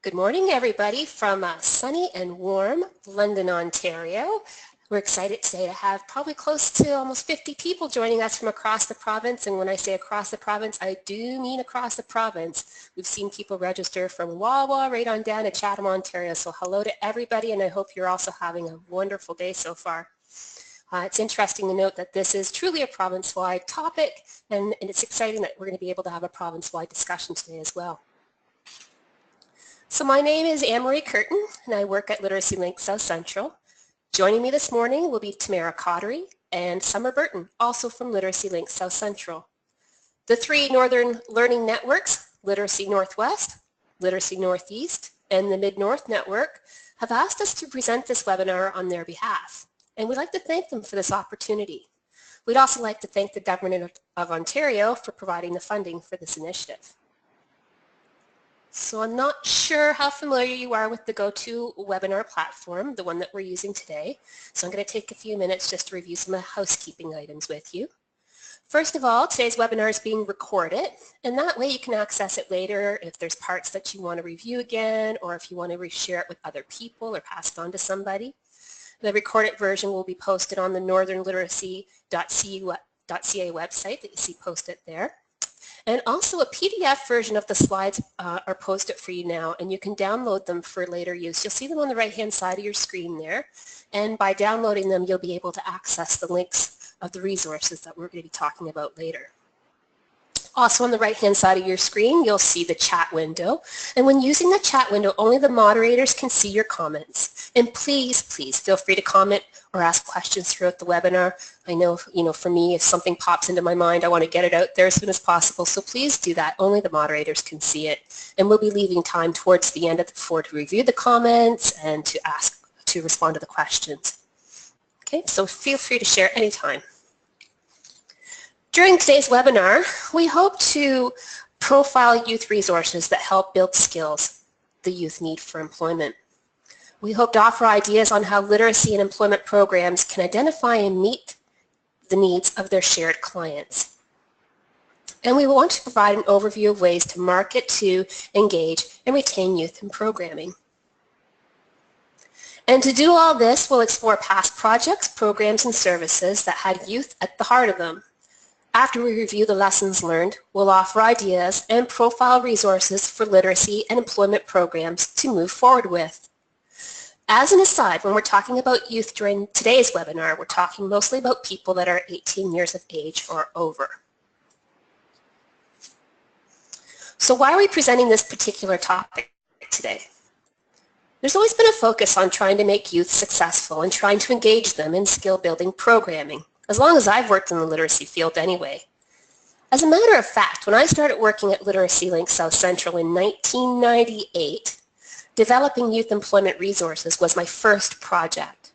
Good morning, everybody, from sunny and warm London, Ontario. We're excited today to have probably close to almost 50 people joining us from across the province. And when I say across the province, I do mean across the province. We've seen people register from Wawa right on down to Chatham, Ontario. So hello to everybody, and I hope you're also having a wonderful day so far. It's interesting to note that this is truly a province-wide topic, and it's exciting that we're going to be able to have a province-wide discussion today as well. So my name is Anne-Marie Curtin, and I work at Literacy Link South Central. Joining me this morning will be Tamara Cottery and Summer Burton, also from Literacy Link South Central. The three Northern Learning Networks, Literacy Northwest, Literacy Northeast, and the Mid-North Network, have asked us to present this webinar on their behalf, and we'd like to thank them for this opportunity. We'd also like to thank the Government of Ontario for providing the funding for this initiative. So I'm not sure how familiar you are with the GoToWebinar platform, the one that we're using today. So I'm going to take a few minutes just to review some of the housekeeping items with you. First of all, today's webinar is being recorded, and that way you can access it later if there's parts that you want to review again, or if you want to reshare it with other people or pass it on to somebody. The recorded version will be posted on the northernliteracy.ca website that you see posted there. And also a PDF version of the slides are posted for you now, and you can download them for later use. You'll see them on the right-hand side of your screen there, and by downloading them, you'll be able to access the links of the resources that we're going to be talking about later. Also on the right-hand side of your screen, you'll see the chat window. And when using the chat window, only the moderators can see your comments. And please, please feel free to comment or ask questions throughout the webinar. I know, for me, if something pops into my mind, I want to get it out there as soon as possible. So please do that. Only the moderators can see it. And we'll be leaving time towards the end of the floor to review the comments and to respond to the questions. Okay, so feel free to share anytime. During today's webinar, we hope to profile youth resources that help build skills the youth need for employment. We hope to offer ideas on how literacy and employment programs can identify and meet the needs of their shared clients. And we want to provide an overview of ways to market to, engage, and retain youth in programming. And to do all this, we'll explore past projects, programs, and services that had youth at the heart of them. After we review the lessons learned, we'll offer ideas and profile resources for literacy and employment programs to move forward with. As an aside, when we're talking about youth during today's webinar, we're talking mostly about people that are 18 years of age or over. So why are we presenting this particular topic today? There's always been a focus on trying to make youth successful and trying to engage them in skill-building programming, as long as I've worked in the literacy field anyway. As a matter of fact, when I started working at Literacy Link South Central in 1998, developing youth employment resources was my first project.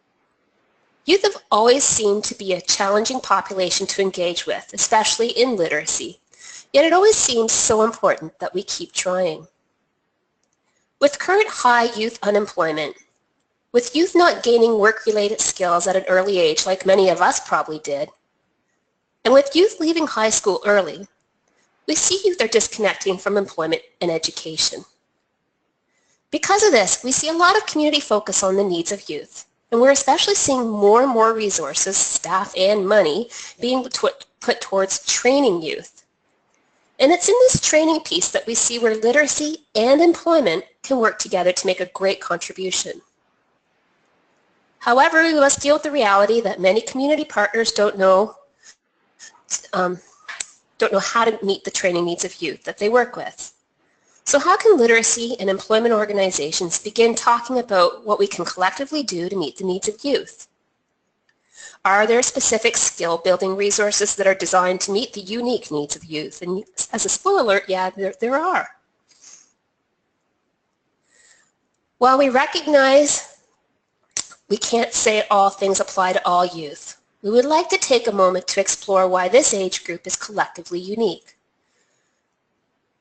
Youth have always seemed to be a challenging population to engage with, especially in literacy, yet it always seems so important that we keep trying. With current high youth unemployment, with youth not gaining work-related skills at an early age like many of us probably did, and with youth leaving high school early, we see youth are disconnecting from employment and education. Because of this, we see a lot of community focus on the needs of youth, and we're especially seeing more and more resources, staff and money, being put towards training youth. And it's in this training piece that we see where literacy and employment can work together to make a great contribution. However, we must deal with the reality that many community partners don't know how to meet the training needs of youth that they work with. So how can literacy and employment organizations begin talking about what we can collectively do to meet the needs of youth? Are there specific skill-building resources that are designed to meet the unique needs of youth? And as a spoiler alert, yeah, there are. While we recognize we can't say all things apply to all youth, we would like to take a moment to explore why this age group is collectively unique.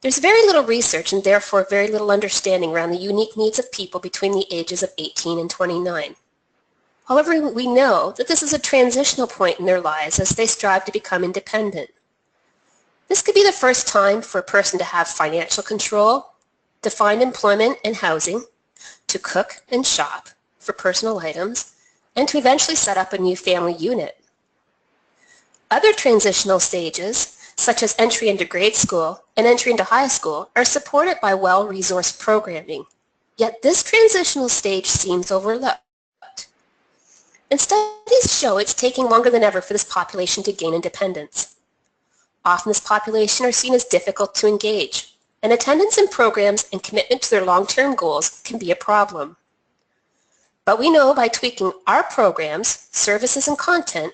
There's very little research and therefore very little understanding around the unique needs of people between the ages of 18 and 29. However, we know that this is a transitional point in their lives as they strive to become independent. This could be the first time for a person to have financial control, to find employment and housing, to cook and shop for personal items, and to eventually set up a new family unit. Other transitional stages, such as entry into grade school and entry into high school, are supported by well-resourced programming. Yet this transitional stage seems overlooked. And studies show it's taking longer than ever for this population to gain independence. Often this population are seen as difficult to engage, and attendance in programs and commitment to their long-term goals can be a problem. But we know by tweaking our programs, services, and content,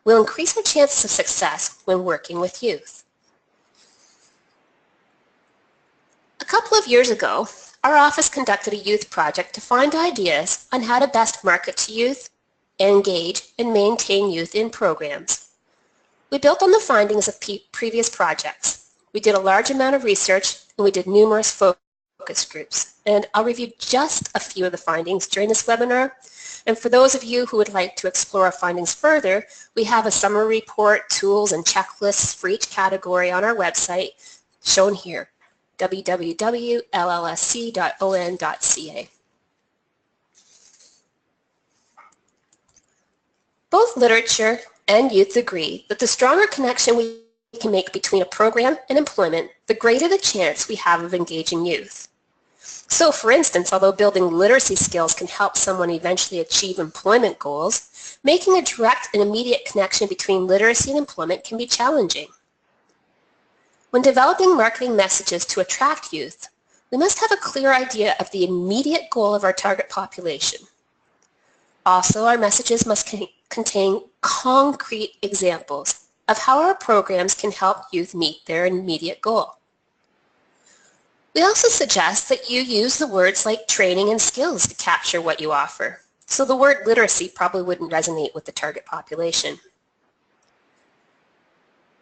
we'll increase our chances of success when working with youth. A couple of years ago, our office conducted a youth project to find ideas on how to best market to youth, engage, and maintain youth in programs. We built on the findings of previous projects. We did a large amount of research, and we did numerous focus groups. And I'll review just a few of the findings during this webinar. And for those of you who would like to explore our findings further, we have a summary report, tools, and checklists for each category on our website, shown here, www.llsc.on.ca. Both literature and youth agree that the stronger connection we can make between a program and employment, the greater the chance we have of engaging youth. So, for instance, although building literacy skills can help someone eventually achieve employment goals, making a direct and immediate connection between literacy and employment can be challenging. When developing marketing messages to attract youth, we must have a clear idea of the immediate goal of our target population. Also, our messages must contain concrete examples of how our programs can help youth meet their immediate goal. We also suggest that you use the words like training and skills to capture what you offer. So the word literacy probably wouldn't resonate with the target population.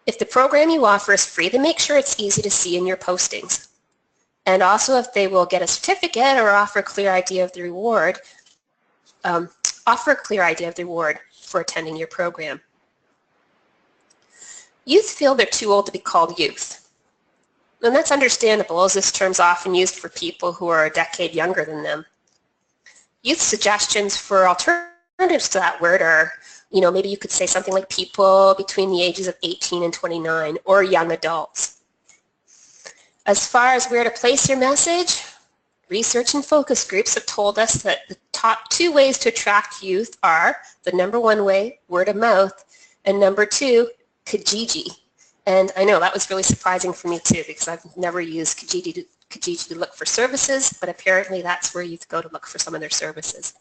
If the program you offer is free, then make sure it's easy to see in your postings. And also if they will get a certificate or offer a clear idea of the reward, for attending your program. Youth feel they're too old to be called youth. And that's understandable, as this term is often used for people who are a decade younger than them. Youth suggestions for alternatives to that word are, maybe you could say something like people between the ages of 18 and 29, or young adults. As far as where to place your message, research and focus groups have told us that the top 2 ways to attract youth are the number 1 way, word of mouth, and number 2, Kijiji. And I know that was really surprising for me too, because I've never used Kijiji to look for services, but apparently that's where youth go to look for some of their services.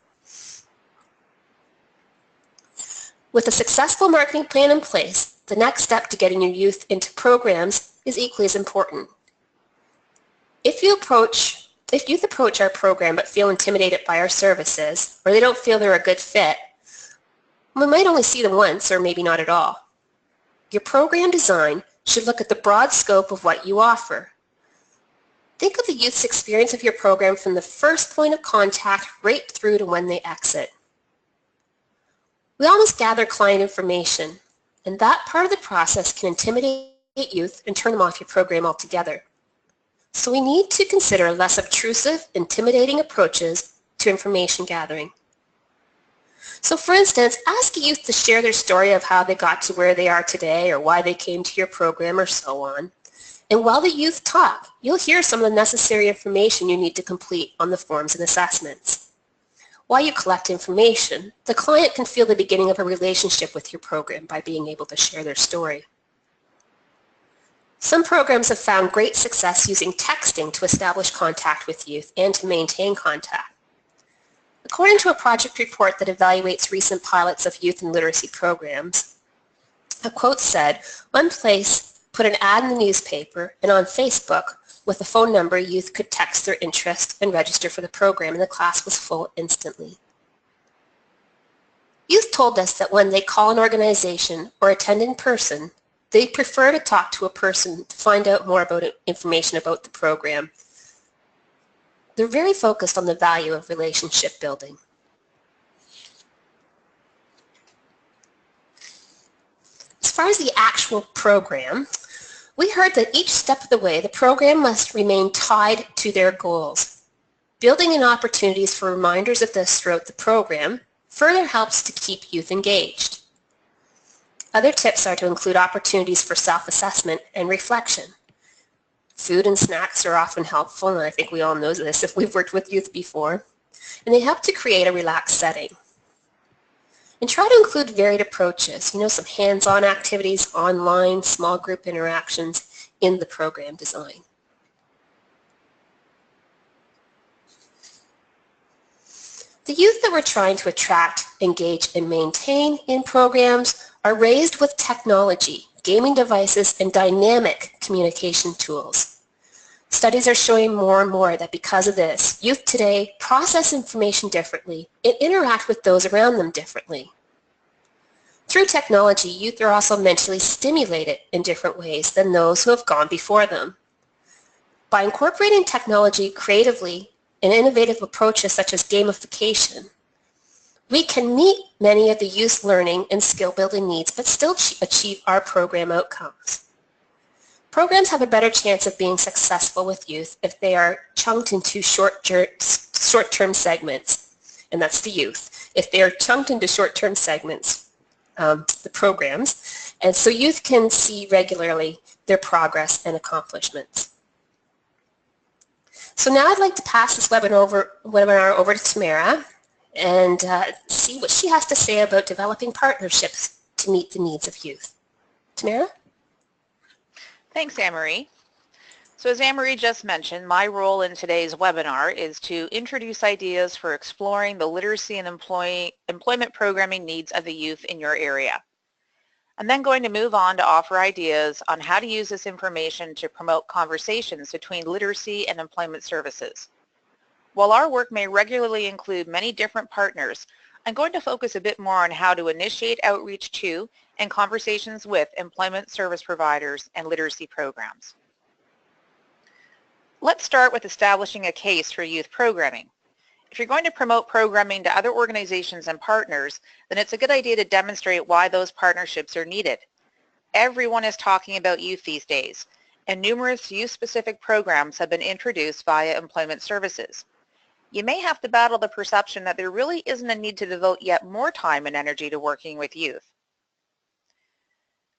With a successful marketing plan in place, the next step to getting your youth into programs is equally as important. If youth approach our program but feel intimidated by our services, or they don't feel they're a good fit, we might only see them once or maybe not at all. Your program design should look at the broad scope of what you offer. Think of the youth's experience of your program from the first point of contact right through to when they exit. We all must gather client information, and that part of the process can intimidate youth and turn them off your program altogether. So we need to consider less obtrusive, intimidating approaches to information gathering. So for instance, ask a youth to share their story of how they got to where they are today or why they came to your program or so on. And while the youth talk, you'll hear some of the necessary information you need to complete on the forms and assessments. While you collect information, the client can feel the beginning of a relationship with your program by being able to share their story. Some programs have found great success using texting to establish contact with youth and to maintain contact. According to a project report that evaluates recent pilots of youth and literacy programs, a quote said, "One place put an ad in the newspaper and on Facebook with a phone number youth could text their interest and register for the program, and the class was full instantly." Youth told us that when they call an organization or attend in person, they prefer to talk to a person to find out more about information about the program. They're very focused on the value of relationship building. As far as the actual program, We heard that each step of the way, the program must remain tied to their goals. Building in opportunities for reminders of this throughout the program further helps to keep youth engaged. Other tips are to include opportunities for self-assessment and reflection. Food and snacks are often helpful, and I think we all know this if we've worked with youth before, and they help to create a relaxed setting. And try to include varied approaches, some hands-on activities, online, small group interactions in the program design. The youth that we're trying to attract, engage, and maintain in programs are raised with technology, gaming devices, and dynamic communication tools. Studies are showing more and more that because of this, youth today process information differently and interact with those around them differently. Through technology, youth are also mentally stimulated in different ways than those who have gone before them. By incorporating technology creatively and innovative approaches such as gamification, we can meet many of the youth's learning and skill-building needs but still achieve our program outcomes. Programs have a better chance of being successful with youth if they are chunked into short-term segments, and that's the youth. If they are chunked into short-term segments, the programs, and so youth can see regularly their progress and accomplishments. So now I'd like to pass this webinar over to Tamara and see what she has to say about developing partnerships to meet the needs of youth. Tamara? Thanks, Anne-Marie. So as Anne-Marie just mentioned, my role in today's webinar is to introduce ideas for exploring the literacy and employment programming needs of the youth in your area. I'm then going to move on to offer ideas on how to use this information to promote conversations between literacy and employment services. While our work may regularly include many different partners, I'm going to focus a bit more on how to initiate outreach to and conversations with employment service providers and literacy programs. Let's start with establishing a case for youth programming. If you're going to promote programming to other organizations and partners, then it's a good idea to demonstrate why those partnerships are needed. Everyone is talking about youth these days, and numerous youth-specific programs have been introduced via employment services. You may have to battle the perception that there really isn't a need to devote yet more time and energy to working with youth.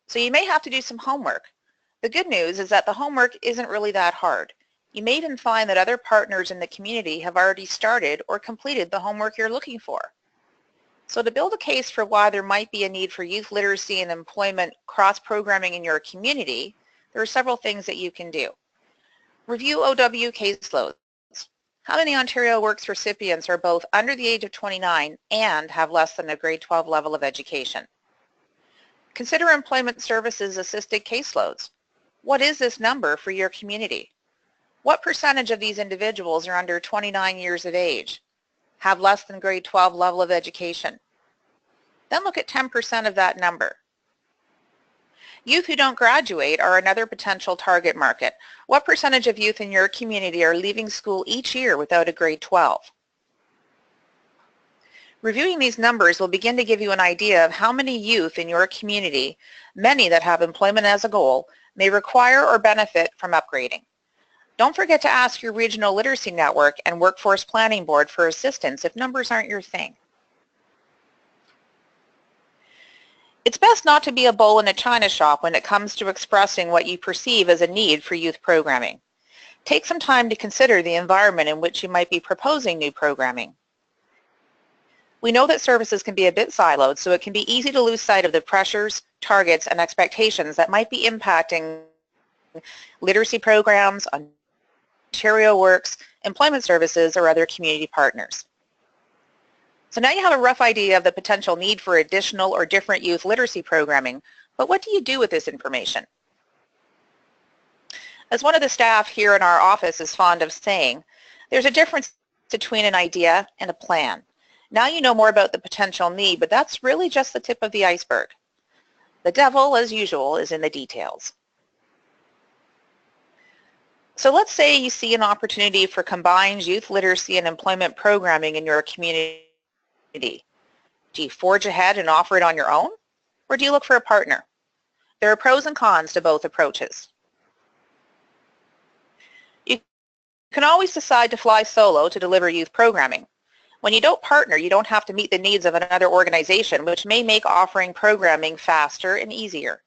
So you may have to do some homework. The good news is that the homework isn't really that hard. You may even find that other partners in the community have already started or completed the homework you're looking for. So to build a case for why there might be a need for youth literacy and employment cross-programming in your community, there are several things that you can do. Review OW caseloads. How many Ontario Works recipients are both under the age of 29 and have less than a grade 12 level of education? Consider employment services assisted caseloads. What is this number for your community? What percentage of these individuals are under 29 years of age, have less than grade 12 level of education? Then look at 10% of that number. Youth who don't graduate are another potential target market. What percentage of youth in your community are leaving school each year without a grade 12? Reviewing these numbers will begin to give you an idea of how many youth in your community, many that have employment as a goal, may require or benefit from upgrading. Don't forget to ask your regional literacy network and workforce planning board for assistance if numbers aren't your thing. It's best not to be a bull in a china shop when it comes to expressing what you perceive as a need for youth programming. Take some time to consider the environment in which you might be proposing new programming. We know that services can be a bit siloed, so it can be easy to lose sight of the pressures, targets, and expectations that might be impacting literacy programs, Ontario Works, employment services, or other community partners. So now you have a rough idea of the potential need for additional or different youth literacy programming, but what do you do with this information? As one of the staff here in our office is fond of saying, there's a difference between an idea and a plan. Now you know more about the potential need, but that's really just the tip of the iceberg. The devil, as usual, is in the details. So let's say you see an opportunity for combined youth literacy and employment programming in your community. Do you forge ahead and offer it on your own, or do you look for a partner? There are pros and cons to both approaches. can always decide to fly solo to deliver youth programming. When you don't partner, you don't have to meet the needs of another organization, which may make offering programming faster and easier.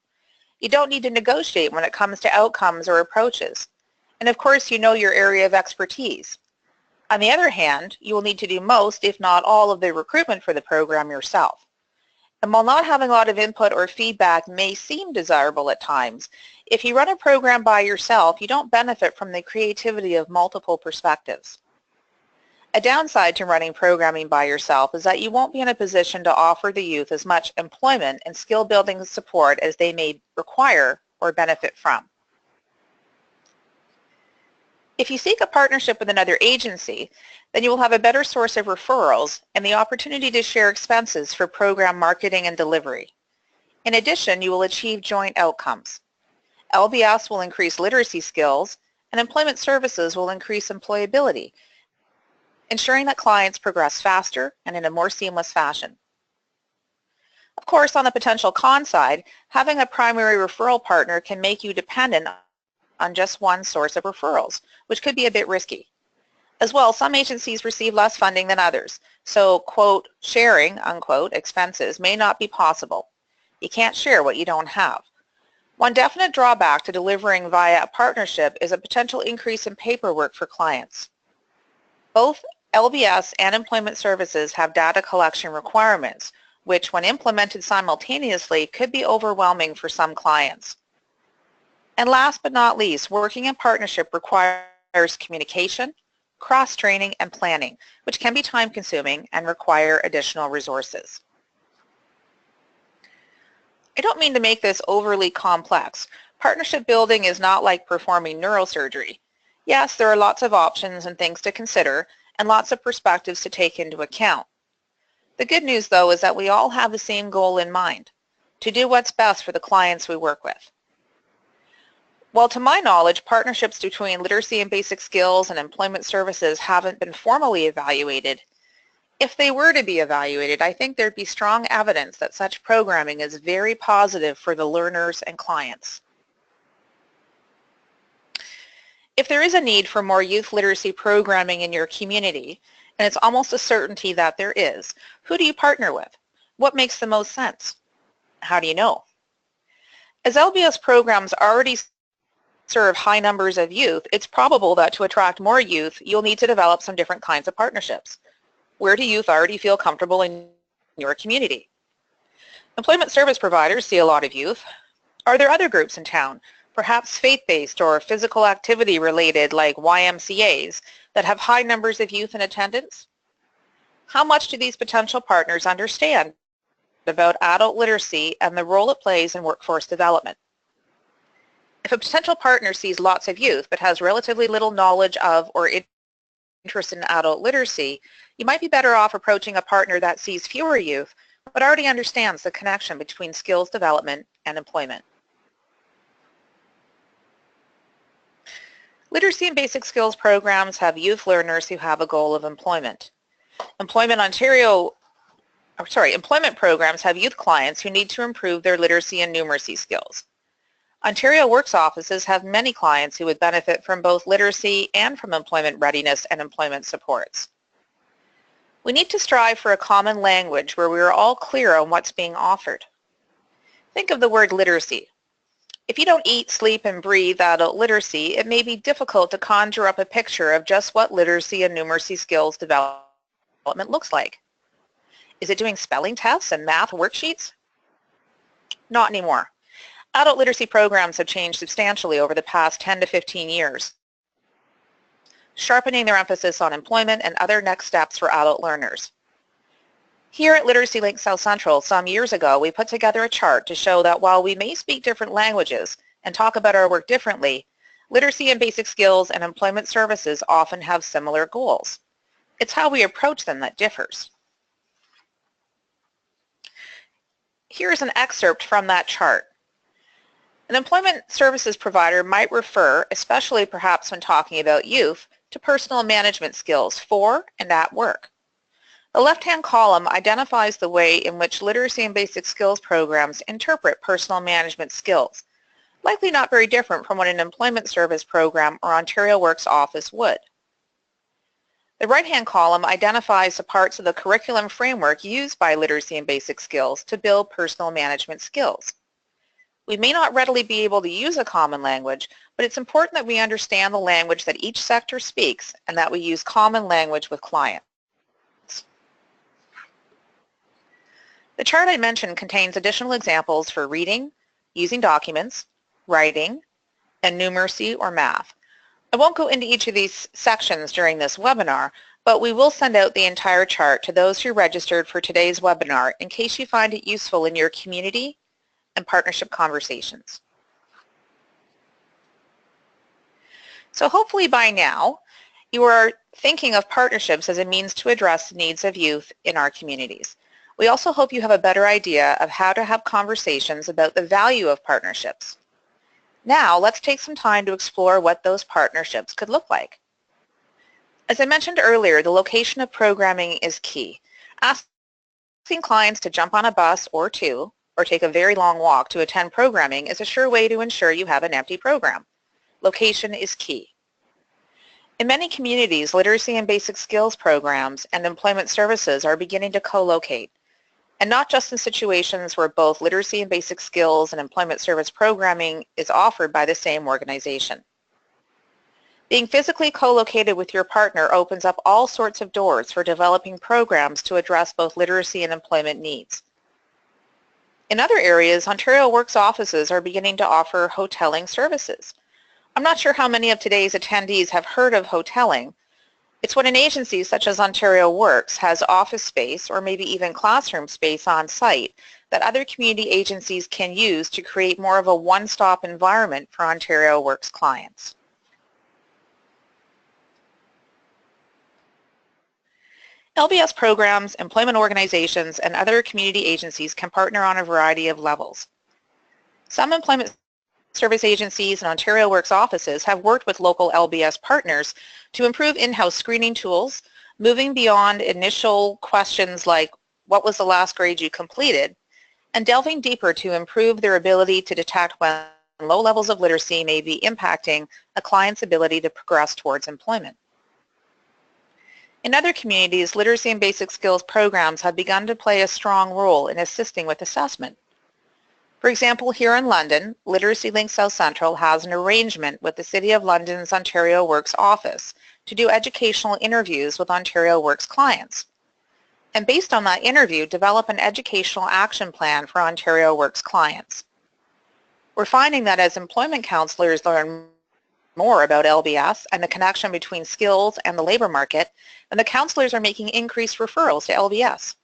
You don't need to negotiate when it comes to outcomes or approaches. And of course, you know your area of expertise. On the other hand, you will need to do most, if not all, of the recruitment for the program yourself. And while not having a lot of input or feedback may seem desirable at times, if you run a program by yourself, you don't benefit from the creativity of multiple perspectives. A downside to running programming by yourself is that you won't be in a position to offer the youth as much employment and skill building support as they may require or benefit from. If you seek a partnership with another agency, then you will have a better source of referrals and the opportunity to share expenses for program marketing and delivery. In addition, you will achieve joint outcomes. LBS will increase literacy skills, and employment services will increase employability, ensuring that clients progress faster and in a more seamless fashion. Of course, on the potential con side, having a primary referral partner can make you dependent on just one source of referrals, which could be a bit risky. As well, some agencies receive less funding than others, so, quote, sharing, unquote, expenses may not be possible. You can't share what you don't have. One definite drawback to delivering via a partnership is a potential increase in paperwork for clients. Both LBS and employment services have data collection requirements, which when implemented simultaneously could be overwhelming for some clients. And last but not least, working in partnership requires communication, cross-training, and planning, which can be time-consuming and require additional resources. I don't mean to make this overly complex. Partnership building is not like performing neurosurgery. Yes, there are lots of options and things to consider, and lots of perspectives to take into account. The good news, though, is that we all have the same goal in mind, to do what's best for the clients we work with. While to my knowledge, partnerships between literacy and basic skills and employment services haven't been formally evaluated, if they were to be evaluated, I think there'd be strong evidence that such programming is very positive for the learners and clients. If there is a need for more youth literacy programming in your community, and it's almost a certainty that there is, who do you partner with? What makes the most sense? How do you know? As LBS programs already serve high numbers of youth, it's probable that to attract more youth, you'll need to develop some different kinds of partnerships. Where do youth already feel comfortable in your community? Employment service providers see a lot of youth. Are there other groups in town, perhaps faith-based or physical activity related like YMCAs, that have high numbers of youth in attendance? How much do these potential partners understand about adult literacy and the role it plays in workforce development? If a potential partner sees lots of youth but has relatively little knowledge of or interest in adult literacy, you might be better off approaching a partner that sees fewer youth but already understands the connection between skills development and employment. Literacy and basic skills programs have youth learners who have a goal of employment. Employment programs have youth clients who need to improve their literacy and numeracy skills. Ontario Works offices have many clients who would benefit from both literacy and from employment readiness and employment supports. We need to strive for a common language where we are all clear on what's being offered. Think of the word literacy. If you don't eat, sleep, and breathe adult literacy, it may be difficult to conjure up a picture of just what literacy and numeracy skills development looks like. Is it doing spelling tests and math worksheets? Not anymore. Adult literacy programs have changed substantially over the past 10 to 15 years, sharpening their emphasis on employment and other next steps for adult learners. Here at Literacy Link South Central, some years ago, we put together a chart to show that while we may speak different languages and talk about our work differently, literacy and basic skills and employment services often have similar goals. It's how we approach them that differs. Here's an excerpt from that chart. An employment services provider might refer, especially perhaps when talking about youth, to personal management skills for and at work. The left-hand column identifies the way in which literacy and basic skills programs interpret personal management skills, likely not very different from what an employment service program or Ontario Works office would. The right-hand column identifies the parts of the curriculum framework used by Literacy and Basic Skills to build personal management skills. We may not readily be able to use a common language, but it's important that we understand the language that each sector speaks and that we use common language with clients. The chart I mentioned contains additional examples for reading, using documents, writing, and numeracy or math. I won't go into each of these sections during this webinar, but we will send out the entire chart to those who registered for today's webinar in case you find it useful in your community and partnership conversations. So hopefully by now, you are thinking of partnerships as a means to address the needs of youth in our communities. We also hope you have a better idea of how to have conversations about the value of partnerships. Now, let's take some time to explore what those partnerships could look like. As I mentioned earlier, the location of programming is key. Asking clients to jump on a bus or two, or take a very long walk to attend programming is a sure way to ensure you have an empty program. Location is key. In many communities, literacy and basic skills programs and employment services are beginning to co-locate, and not just in situations where both literacy and basic skills and employment service programming is offered by the same organization. Being physically co-located with your partner opens up all sorts of doors for developing programs to address both literacy and employment needs. In other areas, Ontario Works offices are beginning to offer hoteling services. I'm not sure how many of today's attendees have heard of hoteling. It's when an agency such as Ontario Works has office space or maybe even classroom space on site that other community agencies can use to create more of a one-stop environment for Ontario Works clients. LBS programs, employment organizations, and other community agencies can partner on a variety of levels. Some employment service agencies and Ontario Works offices have worked with local LBS partners to improve in-house screening tools, moving beyond initial questions like, what was the last grade you completed, and delving deeper to improve their ability to detect when low levels of literacy may be impacting a client's ability to progress towards employment. In other communities, literacy and basic skills programs have begun to play a strong role in assisting with assessment. For example, here in London, Literacy Link South Central has an arrangement with the City of London's Ontario Works office to do educational interviews with Ontario Works clients. And based on that interview, develop an educational action plan for Ontario Works clients. We're finding that as employment counselors learn more about LBS and the connection between skills and the labor market, and the counselors are making increased referrals to LBS.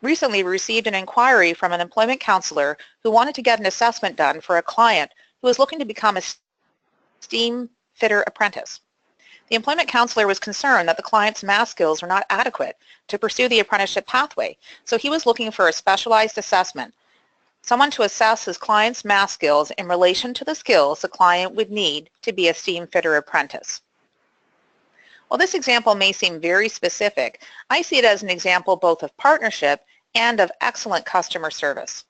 Recently, we received an inquiry from an employment counselor who wanted to get an assessment done for a client who was looking to become a STEAM fitter apprentice. The employment counselor was concerned that the client's math skills were not adequate to pursue the apprenticeship pathway, so he was looking for a specialized assessment, someone to assess his client's math skills in relation to the skills the client would need to be a STEAM fitter apprentice. While this example may seem very specific, I see it as an example both of partnership and of excellent customer service.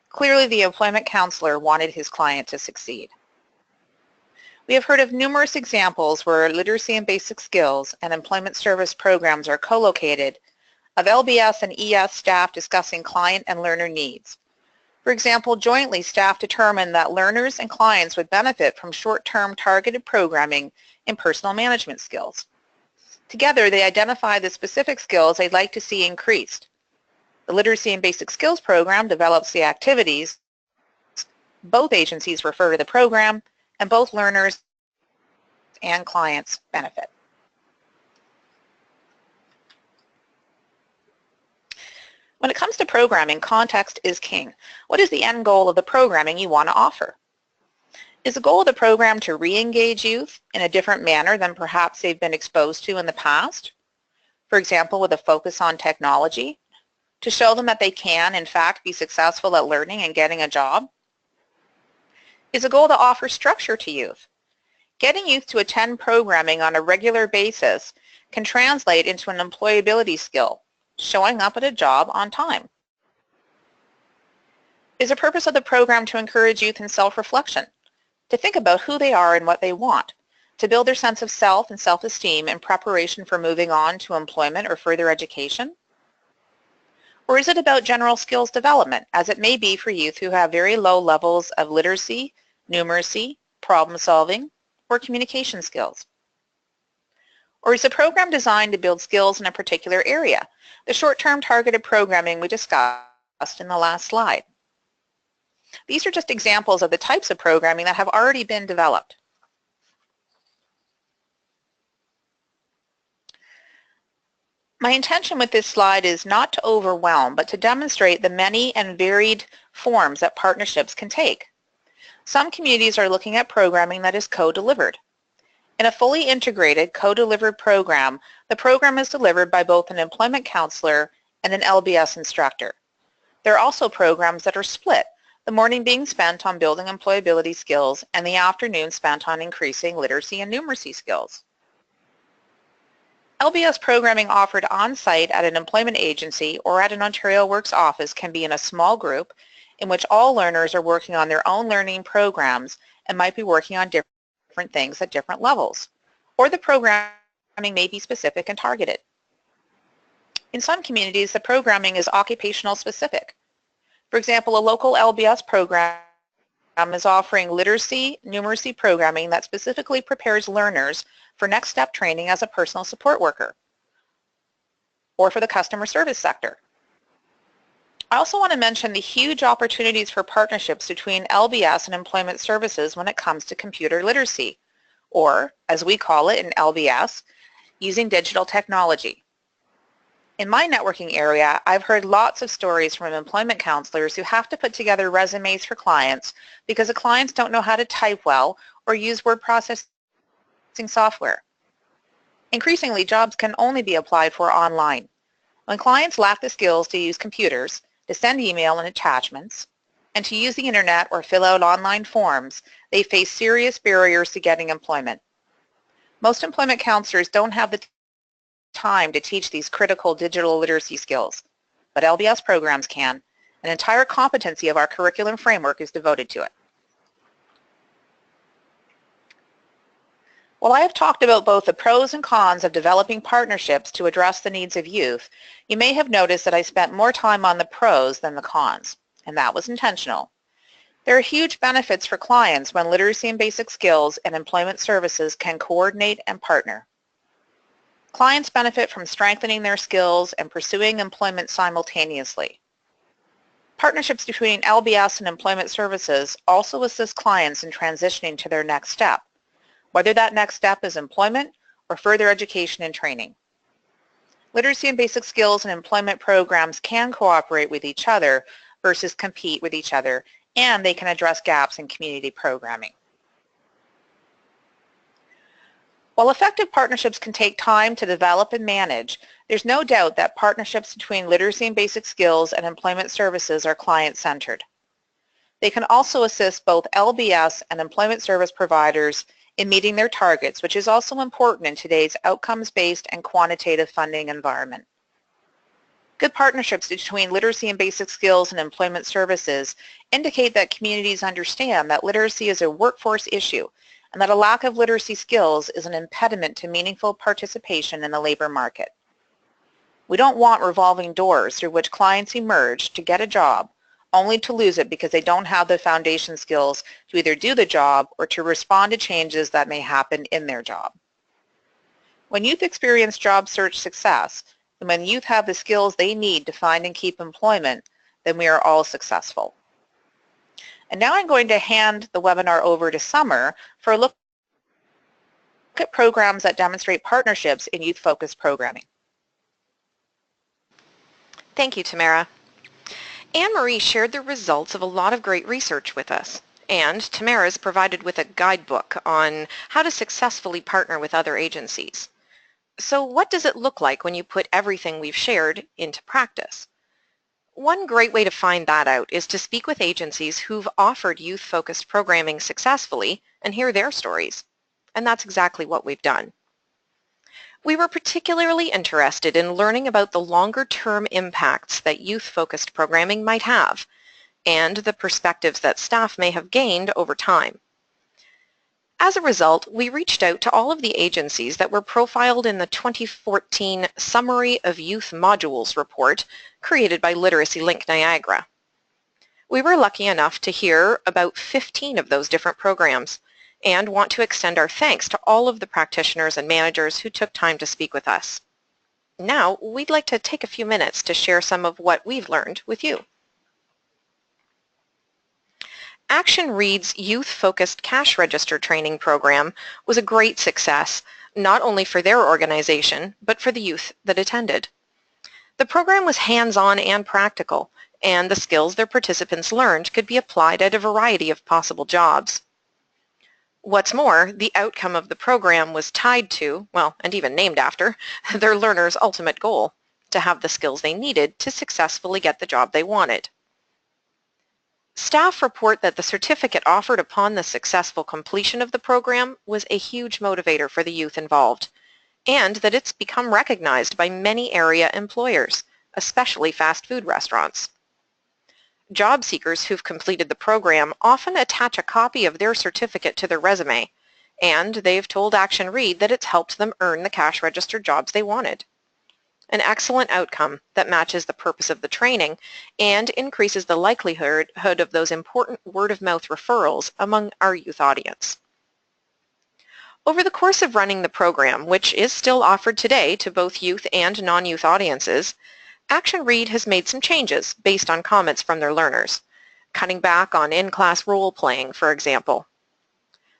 Clearly, the employment counselor wanted his client to succeed. We have heard of numerous examples where literacy and basic skills and employment service programs are co-located, of LBS and ES staff discussing client and learner needs. For example, jointly, staff determined that learners and clients would benefit from short-term targeted programming in personal management skills. Together, they identify the specific skills they'd like to see increased. The Literacy and Basic Skills program develops the activities. Both agencies refer to the program, and both learners and clients benefit. When it comes to programming, context is king. What is the end goal of the programming you want to offer? Is the goal of the program to re-engage youth in a different manner than perhaps they've been exposed to in the past? For example, with a focus on technology, to show them that they can, in fact, be successful at learning and getting a job? Is the goal to offer structure to youth? Getting youth to attend programming on a regular basis can translate into an employability skill, showing up at a job on time. Is the purpose of the program to encourage youth in self-reflection, to think about who they are and what they want, To build their sense of self and self-esteem in preparation for moving on to employment or further education? Or is it about general skills development, as it may be for youth who have very low levels of literacy, numeracy, problem solving, or communication skills? Or is the program designed to build skills in a particular area, the short-term targeted programming we discussed in the last slide? These are just examples of the types of programming that have already been developed. My intention with this slide is not to overwhelm, but to demonstrate the many and varied forms that partnerships can take. Some communities are looking at programming that is co-delivered. In a fully integrated, co-delivered program, the program is delivered by both an employment counselor and an LBS instructor. There are also programs that are split, the morning being spent on building employability skills and the afternoon spent on increasing literacy and numeracy skills. LBS programming offered on-site at an employment agency or at an Ontario Works office can be in a small group in which all learners are working on their own learning programs and might be working on different things at different levels. Or the programming may be specific and targeted. In some communities, the programming is occupational specific. For example, a local LBS program is offering literacy, numeracy programming that specifically prepares learners for next step training as a personal support worker or for the customer service sector. I also want to mention the huge opportunities for partnerships between LBS and employment services when it comes to computer literacy, or as we call it in LBS, using digital technology. In my networking area, I've heard lots of stories from employment counselors who have to put together resumes for clients because the clients don't know how to type well or use word processing software. Increasingly, jobs can only be applied for online. When clients lack the skills to use computers, to send email and attachments, and to use the internet or fill out online forms, they face serious barriers to getting employment. Most employment counselors don't have the time to teach these critical digital literacy skills, but LBS programs can. An entire competency of our curriculum framework is devoted to it. While I have talked about both the pros and cons of developing partnerships to address the needs of youth, you may have noticed that I spent more time on the pros than the cons, and that was intentional. There are huge benefits for clients when literacy and basic skills and employment services can coordinate and partner. Clients benefit from strengthening their skills and pursuing employment simultaneously. Partnerships between LBS and employment services also assist clients in transitioning to their next step, whether that next step is employment or further education and training. Literacy and basic skills and employment programs can cooperate with each other versus compete with each other, and they can address gaps in community programming. While effective partnerships can take time to develop and manage, there's no doubt that partnerships between literacy and basic skills and employment services are client-centered. They can also assist both LBS and employment service providers in meeting their targets, which is also important in today's outcomes-based and quantitative funding environment. Good partnerships between literacy and basic skills and employment services indicate that communities understand that literacy is a workforce issue and that a lack of literacy skills is an impediment to meaningful participation in the labor market. We don't want revolving doors through which clients emerge to get a job only to lose it because they don't have the foundation skills to either do the job or to respond to changes that may happen in their job. When youth experience job search success, and when youth have the skills they need to find and keep employment, then we are all successful. And now I'm going to hand the webinar over to Summer for a look at programs that demonstrate partnerships in youth-focused programming. Thank you, Tamara. Anne-Marie shared the results of a lot of great research with us, and Tamara's provided with a guidebook on how to successfully partner with other agencies. So what does it look like when you put everything we've shared into practice? One great way to find that out is to speak with agencies who've offered youth-focused programming successfully and hear their stories, and that's exactly what we've done. We were particularly interested in learning about the longer-term impacts that youth-focused programming might have and the perspectives that staff may have gained over time. As a result, we reached out to all of the agencies that were profiled in the 2014 Summary of Youth Modules report created by Literacy Link Niagara. We were lucky enough to hear about 15 of those different programs and want to extend our thanks to all of the practitioners and managers who took time to speak with us. Now, we'd like to take a few minutes to share some of what we've learned with you. Action Read's youth-focused cash register training program was a great success, not only for their organization, but for the youth that attended. The program was hands-on and practical, and the skills their participants learned could be applied at a variety of possible jobs. What's more, the outcome of the program was tied to, well, and even named after, their learners' ultimate goal, to have the skills they needed to successfully get the job they wanted. Staff report that the certificate offered upon the successful completion of the program was a huge motivator for the youth involved, and that it's become recognized by many area employers, especially fast food restaurants. Job seekers who've completed the program often attach a copy of their certificate to their resume, and they've told Action Read that it's helped them earn the cash register jobs they wanted. An excellent outcome that matches the purpose of the training and increases the likelihood of those important word-of-mouth referrals among our youth audience. Over the course of running the program, which is still offered today to both youth and non-youth audiences, Action Read has made some changes based on comments from their learners, cutting back on in-class role-playing, for example.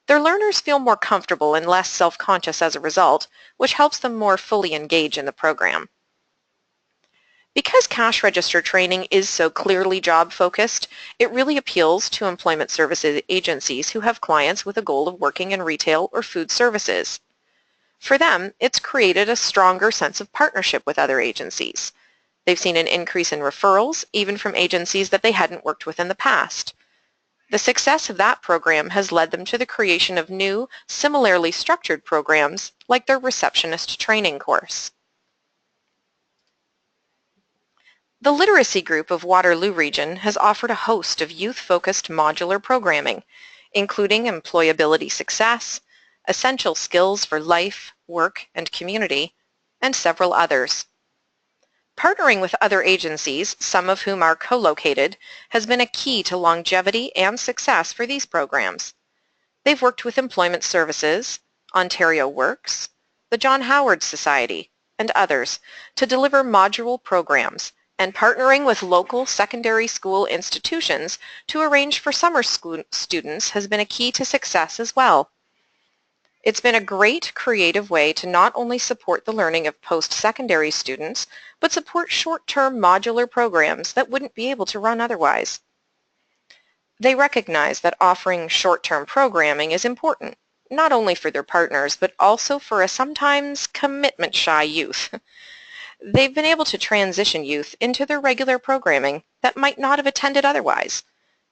Their learners feel more comfortable and less self-conscious as a result, which helps them more fully engage in the program. Because cash register training is so clearly job-focused, it really appeals to employment services agencies who have clients with a goal of working in retail or food services. For them, it's created a stronger sense of partnership with other agencies. They've seen an increase in referrals, even from agencies that they hadn't worked with in the past. The success of that program has led them to the creation of new, similarly structured programs like their receptionist training course. The Literacy Group of Waterloo Region has offered a host of youth-focused modular programming, including employability success, essential skills for life, work, and community, and several others. Partnering with other agencies, some of whom are co-located, has been a key to longevity and success for these programs. They've worked with Employment Services, Ontario Works, the John Howard Society, and others to deliver module programs, and partnering with local secondary school institutions to arrange for summer school students has been a key to success as well. It's been a great creative way to not only support the learning of post-secondary students, but support short-term modular programs that wouldn't be able to run otherwise. They recognize that offering short-term programming is important, not only for their partners, but also for a sometimes commitment-shy youth. They've been able to transition youth into their regular programming that might not have attended otherwise,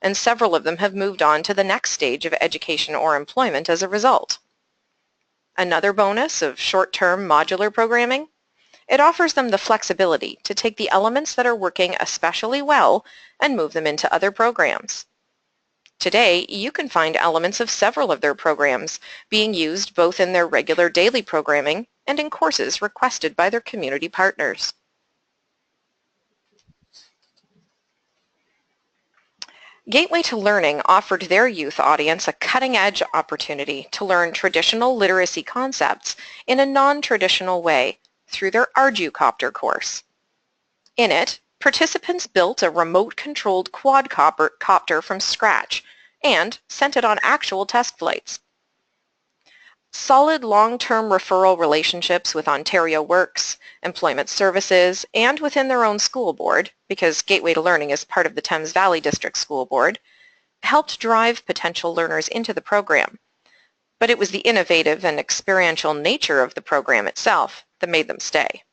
and several of them have moved on to the next stage of education or employment as a result. Another bonus of short-term modular programming? It offers them the flexibility to take the elements that are working especially well and move them into other programs. Today, you can find elements of several of their programs being used both in their regular daily programming and in courses requested by their community partners. Gateway to Learning offered their youth audience a cutting-edge opportunity to learn traditional literacy concepts in a non-traditional way through their Arducopter course. In it, participants built a remote-controlled quadcopter from scratch and sent it on actual test flights. Solid long-term referral relationships with Ontario Works, Employment Services, and within their own school board, because Gateway to Learning is part of the Thames Valley District School Board, helped drive potential learners into the program. But it was the innovative and experiential nature of the program itself that made them stay.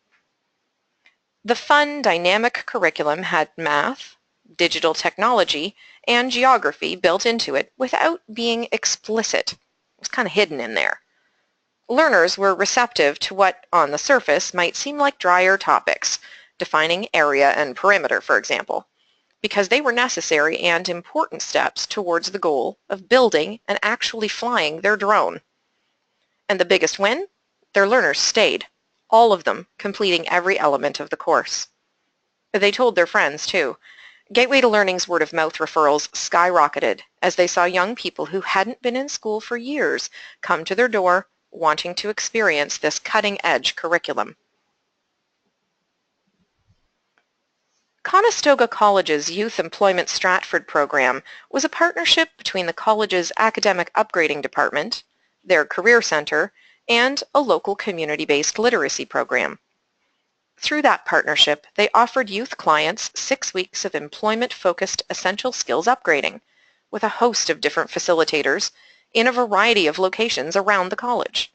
The fun, dynamic curriculum had math, digital technology, and geography built into it without being explicit. It was kind of hidden in there. Learners were receptive to what, on the surface, might seem like drier topics, defining area and perimeter, for example. because they were necessary and important steps towards the goal of building and actually flying their drone. And the biggest win? Their learners stayed, all of them completing every element of the course. They told their friends too. Gateway to Learning's word-of-mouth referrals skyrocketed as they saw young people who hadn't been in school for years come to their door wanting to experience this cutting-edge curriculum. Conestoga College's Youth Employment Stratford program was a partnership between the college's Academic Upgrading Department, their Career Center, and a local community-based literacy program. Through that partnership, they offered youth clients 6 weeks of employment-focused essential skills upgrading with a host of different facilitators in a variety of locations around the college.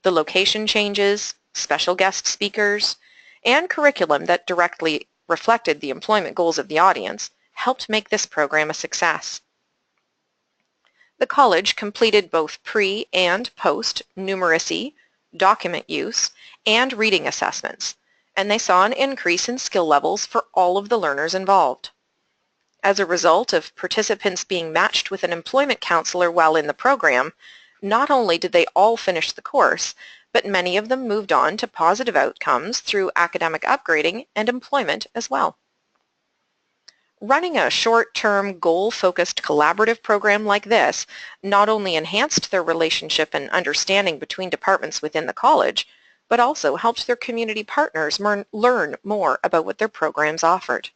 The location changes, special guest speakers, and curriculum that directly reflected the employment goals of the audience helped make this program a success. The college completed both pre- and post-numeracy, document use, and reading assessments, and they saw an increase in skill levels for all of the learners involved. As a result of participants being matched with an employment counselor while in the program, not only did they all finish the course, but many of them moved on to positive outcomes through academic upgrading and employment as well. Running a short-term, goal-focused collaborative program like this not only enhanced their relationship and understanding between departments within the college, but also helped their community partners learn more about what their programs offered.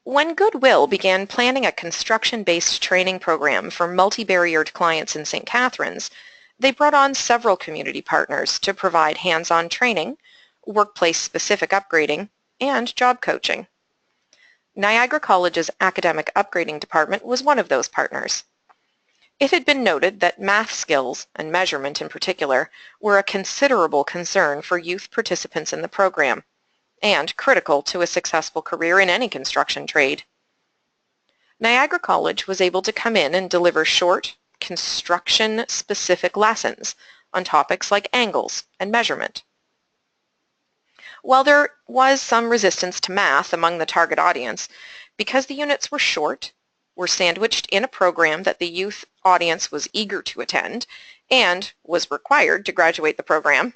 When Goodwill began planning a construction-based training program for multi-barriered clients in St. Catharines, they brought on several community partners to provide hands-on training, workplace-specific upgrading, and job coaching. Niagara College's Academic Upgrading Department was one of those partners. It had been noted that math skills, and measurement in particular, were a considerable concern for youth participants in the program, and critical to a successful career in any construction trade. Niagara College was able to come in and deliver short, construction-specific lessons on topics like angles and measurement. While there was some resistance to math among the target audience, because the units were short, were sandwiched in a program that the youth audience was eager to attend, and was required to graduate the program,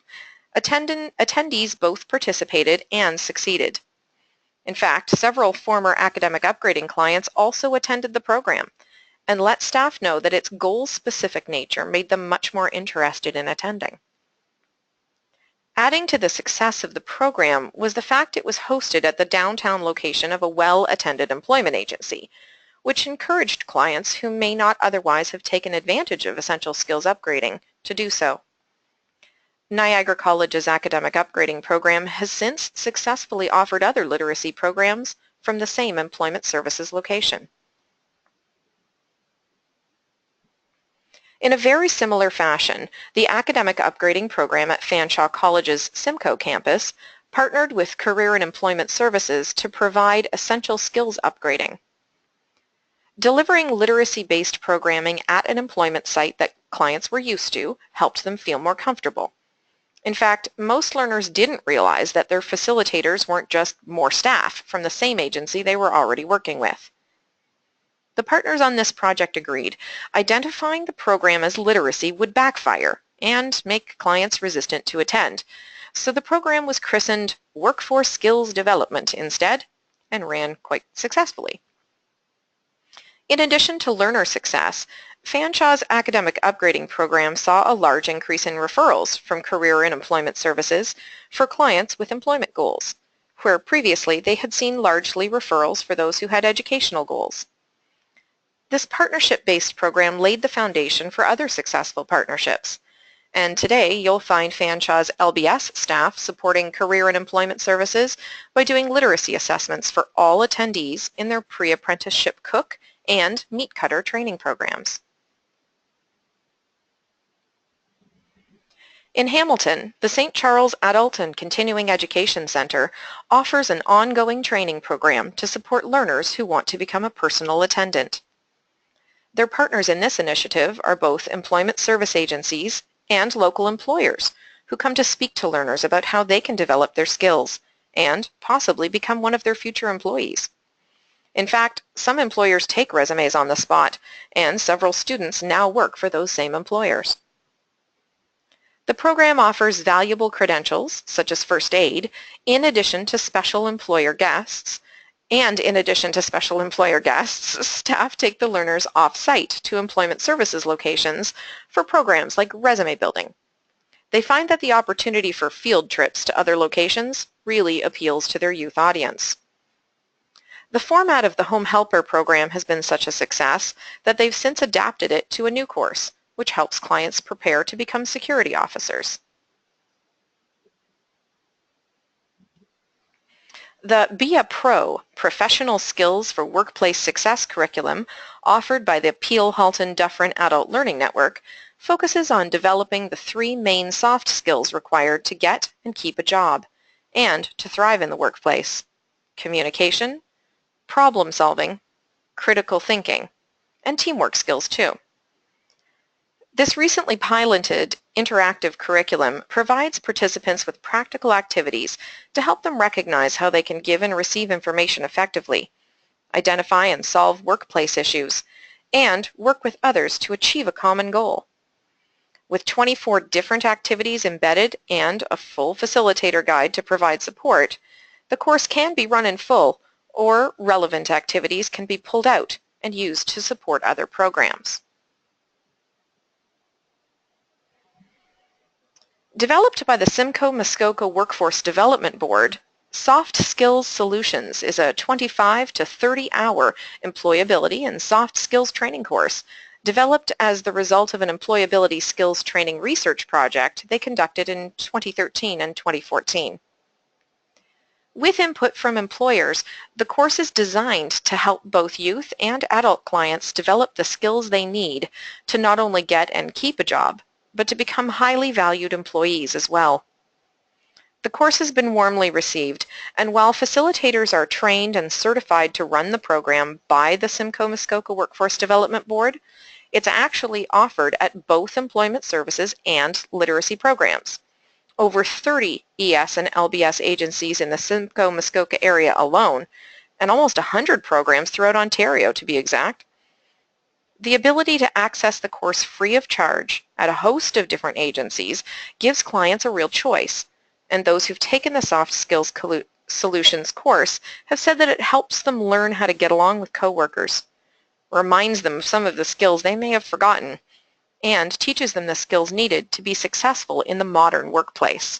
attendees both participated and succeeded. In fact, several former academic upgrading clients also attended the program and let staff know that its goal-specific nature made them much more interested in attending. Adding to the success of the program was the fact it was hosted at the downtown location of a well-attended employment agency, which encouraged clients who may not otherwise have taken advantage of essential skills upgrading to do so. Niagara College's academic upgrading program has since successfully offered other literacy programs from the same employment services location. In a very similar fashion, the academic upgrading program at Fanshawe College's Simcoe campus partnered with Career and Employment Services to provide essential skills upgrading. Delivering literacy-based programming at an employment site that clients were used to helped them feel more comfortable. In fact, most learners didn't realize that their facilitators weren't just more staff from the same agency they were already working with. The partners on this project agreed, identifying the program as literacy would backfire and make clients resistant to attend, so the program was christened Workforce Skills Development instead and ran quite successfully. In addition to learner success, Fanshawe's academic upgrading program saw a large increase in referrals from Career and Employment Services for clients with employment goals, where previously they had seen largely referrals for those who had educational goals. This partnership-based program laid the foundation for other successful partnerships, and today you'll find Fanshawe's LBS staff supporting Career and Employment Services by doing literacy assessments for all attendees in their pre-apprenticeship cook and meat cutter training programs. In Hamilton, the St. Charles Adult and Continuing Education Center offers an ongoing training program to support learners who want to become a personal attendant. Their partners in this initiative are both employment service agencies and local employers who come to speak to learners about how they can develop their skills and possibly become one of their future employees. In fact, some employers take resumes on the spot, and several students now work for those same employers. The program offers valuable credentials, such as first aid, in addition to special employer guests, and in addition to special employer guests, staff take the learners off-site to employment services locations for programs like resume building. They find that the opportunity for field trips to other locations really appeals to their youth audience. The format of the Home Helper program has been such a success that they've since adapted it to a new course, which helps clients prepare to become security officers. The Be a Pro Professional Skills for Workplace Success curriculum offered by the Peel-Halton-Dufferin Adult Learning Network focuses on developing the 3 main soft skills required to get and keep a job and to thrive in the workplace: communication, problem solving, critical thinking, and teamwork skills too. This recently piloted interactive curriculum provides participants with practical activities to help them recognize how they can give and receive information effectively, identify and solve workplace issues, and work with others to achieve a common goal. With 24 different activities embedded and a full facilitator guide to provide support, the course can be run in full, or relevant activities can be pulled out and used to support other programs. Developed by the Simcoe-Muskoka Workforce Development Board, Soft Skills Solutions is a 25 to 30-hour employability and soft skills training course developed as the result of an employability skills training research project they conducted in 2013 and 2014. With input from employers, the course is designed to help both youth and adult clients develop the skills they need to not only get and keep a job, but to become highly valued employees as well. The course has been warmly received, and while facilitators are trained and certified to run the program by the Simcoe-Muskoka Workforce Development Board, it's actually offered at both employment services and literacy programs. Over 30 ES and LBS agencies in the Simcoe-Muskoka area alone, and almost 100 programs throughout Ontario to be exact. The ability to access the course free of charge at a host of different agencies gives clients a real choice, and those who've taken the Soft Skills Solutions course have said that it helps them learn how to get along with coworkers, reminds them of some of the skills they may have forgotten, and teaches them the skills needed to be successful in the modern workplace.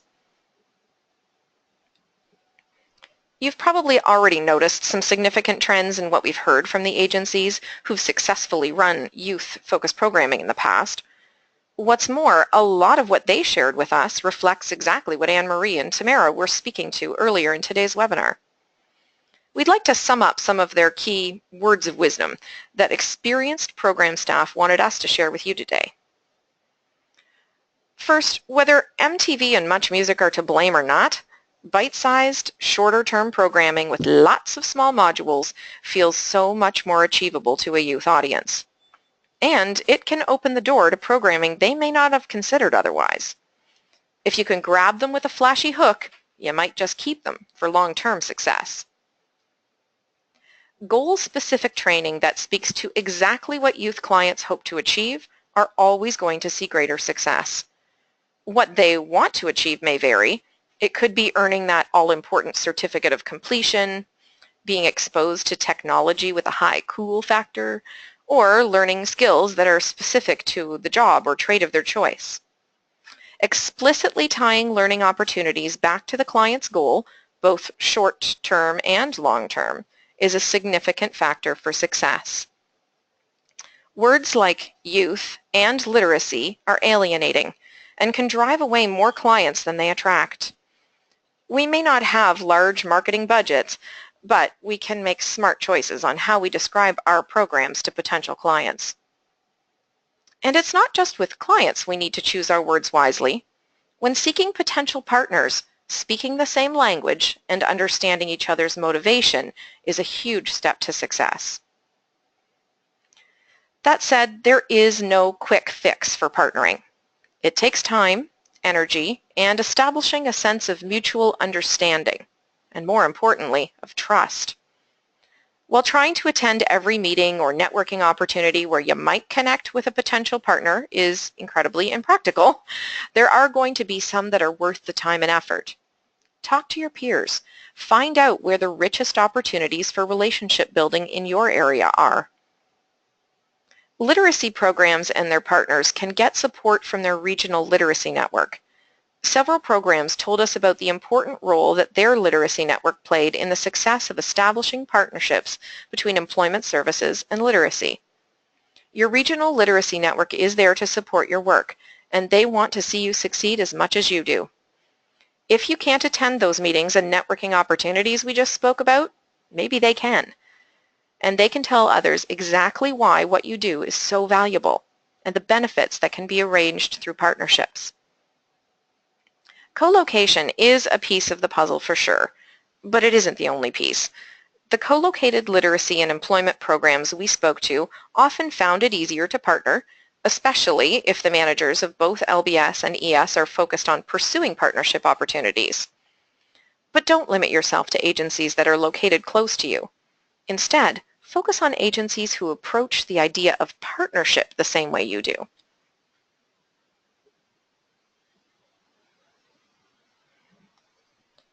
You've probably already noticed some significant trends in what we've heard from the agencies who've successfully run youth-focused programming in the past. What's more, a lot of what they shared with us reflects exactly what Anne-Marie and Tamara were speaking to earlier in today's webinar. We'd like to sum up some of their key words of wisdom that experienced program staff wanted us to share with you today. First, whether MTV and Much Music are to blame or not, bite-sized, shorter-term programming with lots of small modules feels so much more achievable to a youth audience. And it can open the door to programming they may not have considered otherwise. If you can grab them with a flashy hook, you might just keep them for long-term success. Goal-specific training that speaks to exactly what youth clients hope to achieve are always going to see greater success. What they want to achieve may vary. It could be earning that all-important certificate of completion, being exposed to technology with a high cool factor, or learning skills that are specific to the job or trade of their choice. Explicitly tying learning opportunities back to the client's goal, both short-term and long-term, is a significant factor for success. Words like youth and literacy are alienating and can drive away more clients than they attract. We may not have large marketing budgets, but we can make smart choices on how we describe our programs to potential clients. And it's not just with clients we need to choose our words wisely. When seeking potential partners, speaking the same language and understanding each other's motivation is a huge step to success. That said, there is no quick fix for partnering. It takes time, energy, and establishing a sense of mutual understanding, and more importantly, of trust. While trying to attend every meeting or networking opportunity where you might connect with a potential partner is incredibly impractical, there are going to be some that are worth the time and effort. Talk to your peers. Find out where the richest opportunities for relationship building in your area are. Literacy programs and their partners can get support from their regional literacy network. Several programs told us about the important role that their literacy network played in the success of establishing partnerships between employment services and literacy. Your regional literacy network is there to support your work, and they want to see you succeed as much as you do. If you can't attend those meetings and networking opportunities we just spoke about, maybe they can. And they can tell others exactly why what you do is so valuable and the benefits that can be arranged through partnerships. Co-location is a piece of the puzzle for sure, but it isn't the only piece. The co-located literacy and employment programs we spoke to often found it easier to partner, especially if the managers of both LBS and ES are focused on pursuing partnership opportunities. But don't limit yourself to agencies that are located close to you. Instead, focus on agencies who approach the idea of partnership the same way you do.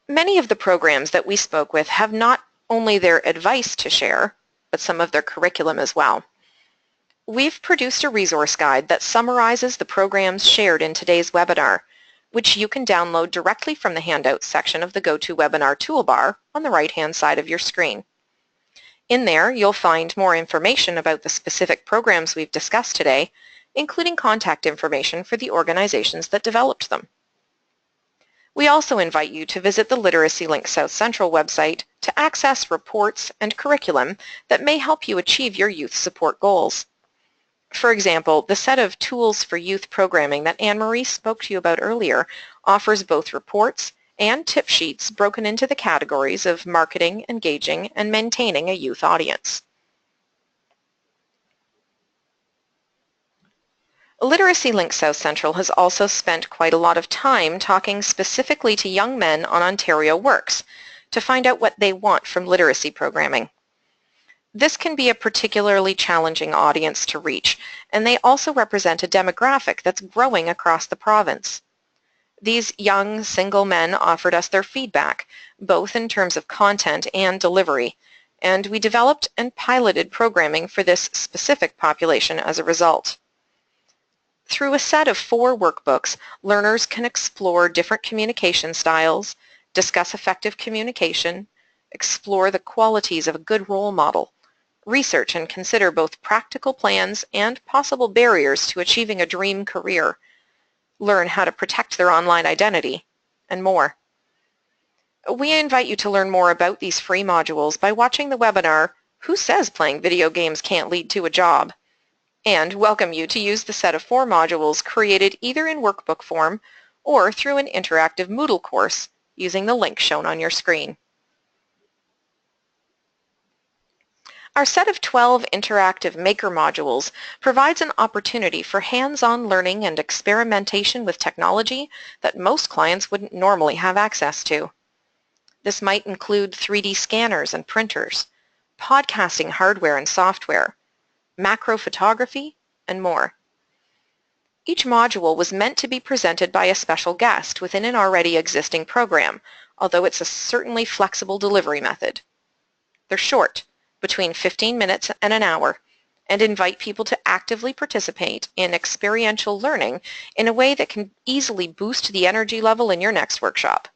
Many of the programs that we spoke with have not only their advice to share, but some of their curriculum as well. We've produced a resource guide that summarizes the programs shared in today's webinar, which you can download directly from the Handouts section of the GoToWebinar toolbar on the right-hand side of your screen. In there, you'll find more information about the specific programs we've discussed today, including contact information for the organizations that developed them. We also invite you to visit the Literacy Link South Central website to access reports and curriculum that may help you achieve your youth support goals. For example, the set of tools for youth programming that Anne-Marie spoke to you about earlier offers both reports and tip sheets broken into the categories of marketing, engaging, and maintaining a youth audience. Literacy Link South Central has also spent quite a lot of time talking specifically to young men on Ontario Works to find out what they want from literacy programming. This can be a particularly challenging audience to reach, and they also represent a demographic that's growing across the province. These young, single men offered us their feedback, both in terms of content and delivery, and we developed and piloted programming for this specific population as a result. Through a set of 4 workbooks, learners can explore different communication styles, discuss effective communication, explore the qualities of a good role model, research and consider both practical plans and possible barriers to achieving a dream career, learn how to protect their online identity, and more. We invite you to learn more about these free modules by watching the webinar, Who Says Playing Video Games Can't Lead to a Job? And welcome you to use the set of 4 modules created either in workbook form or through an interactive Moodle course using the link shown on your screen. Our set of 12 interactive Maker modules provides an opportunity for hands-on learning and experimentation with technology that most clients wouldn't normally have access to. This might include 3D scanners and printers, podcasting hardware and software, macro photography, and more. Each module was meant to be presented by a special guest within an already existing program, although it's a certainly flexible delivery method. They're short, between 15 minutes and an hour, and invite people to actively participate in experiential learning in a way that can easily boost the energy level in your next workshop.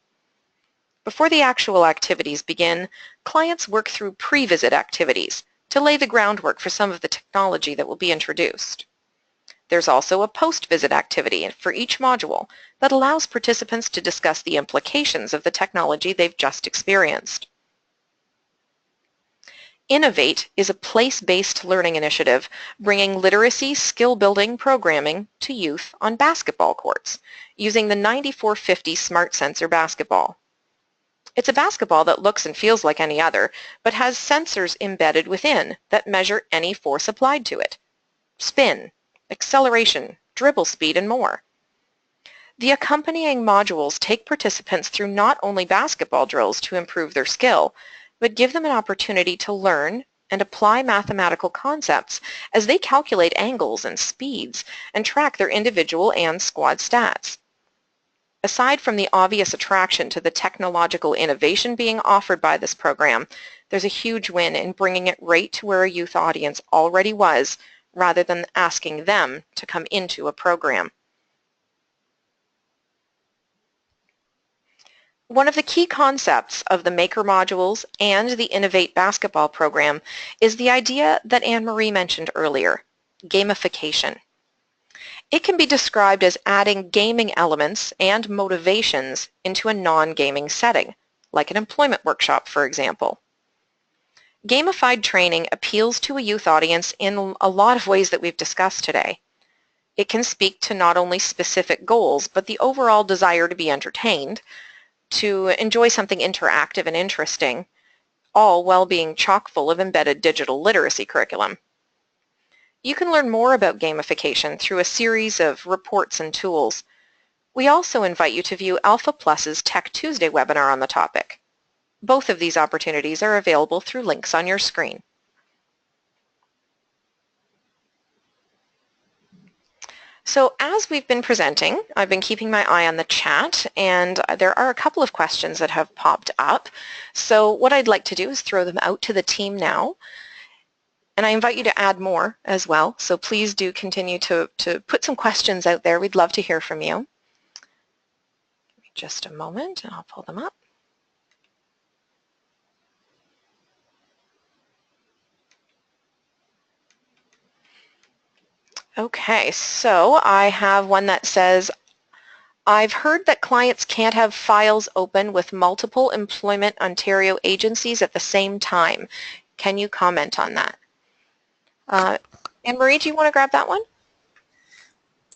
Before the actual activities begin, clients work through pre-visit activities to lay the groundwork for some of the technology that will be introduced. There's also a post-visit activity for each module that allows participants to discuss the implications of the technology they've just experienced. Innovate is a place-based learning initiative bringing literacy skill-building programming to youth on basketball courts using the 9450 Smart Sensor basketball. It's a basketball that looks and feels like any other, but has sensors embedded within that measure any force applied to it: spin, acceleration, dribble speed, and more. The accompanying modules take participants through not only basketball drills to improve their skill, but give them an opportunity to learn and apply mathematical concepts as they calculate angles and speeds and track their individual and squad stats. Aside from the obvious attraction to the technological innovation being offered by this program, there's a huge win in bringing it right to where a youth audience already was, rather than asking them to come into a program. One of the key concepts of the Maker modules and the Innovate basketball program is the idea that Anne-Marie mentioned earlier, gamification. It can be described as adding gaming elements and motivations into a non-gaming setting, like an employment workshop, for example. Gamified training appeals to a youth audience in a lot of ways that we've discussed today. It can speak to not only specific goals, but the overall desire to be entertained, to enjoy something interactive and interesting, all while being chock full of embedded digital literacy curriculum. You can learn more about gamification through a series of reports and tools. We also invite you to view Alpha Plus's Tech Tuesday webinar on the topic. Both of these opportunities are available through links on your screen. So as we've been presenting, I've been keeping my eye on the chat, and there are a couple of questions that have popped up. So what I'd like to do is throw them out to the team now. And I invite you to add more as well. So please do continue to put some questions out there. We'd love to hear from you. Give me just a moment and I'll pull them up. Okay, so I have one that says, I've heard that clients can't have files open with multiple Employment Ontario agencies at the same time. Can you comment on that? Anne-Marie, do you want to grab that one?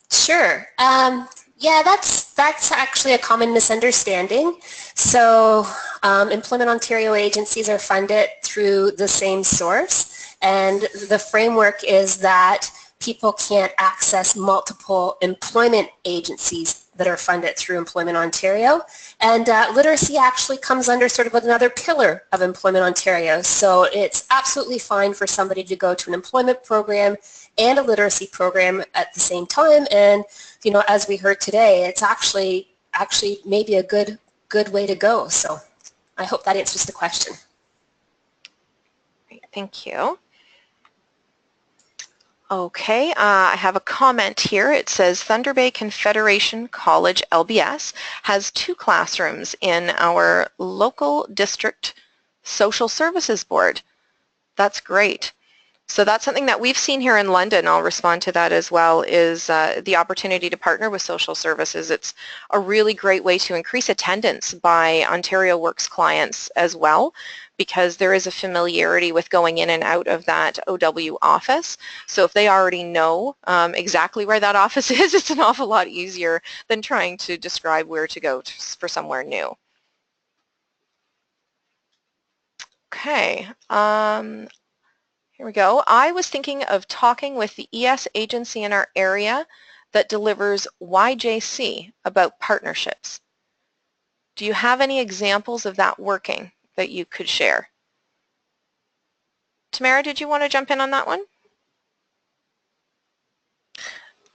Sure. Yeah, that's actually a common misunderstanding. So Employment Ontario agencies are funded through the same source, and the framework is that people can't access multiple employment agencies that are funded through Employment Ontario. And literacy actually comes under sort of another pillar of Employment Ontario. So it's absolutely fine for somebody to go to an employment program and a literacy program at the same time. And, you know, as we heard today, it's actually maybe a good way to go. So I hope that answers the question. Great, thank you. Okay, I have a comment here. It says Thunder Bay Confederation College LBS has 2 classrooms in our local district social services board. That's great. So that's something that we've seen here in London. I'll respond to that as well, is the opportunity to partner with social services. It's a really great way to increase attendance by Ontario Works clients as well, because there is a familiarity with going in and out of that OW office. So if they already know exactly where that office is, it's an awful lot easier than trying to describe where to go for somewhere new. Okay. Here we go. I was thinking of talking with the ES agency in our area that delivers YJC about partnerships. Do you have any examples of that working that you could share? Tamara, did you want to jump in on that one?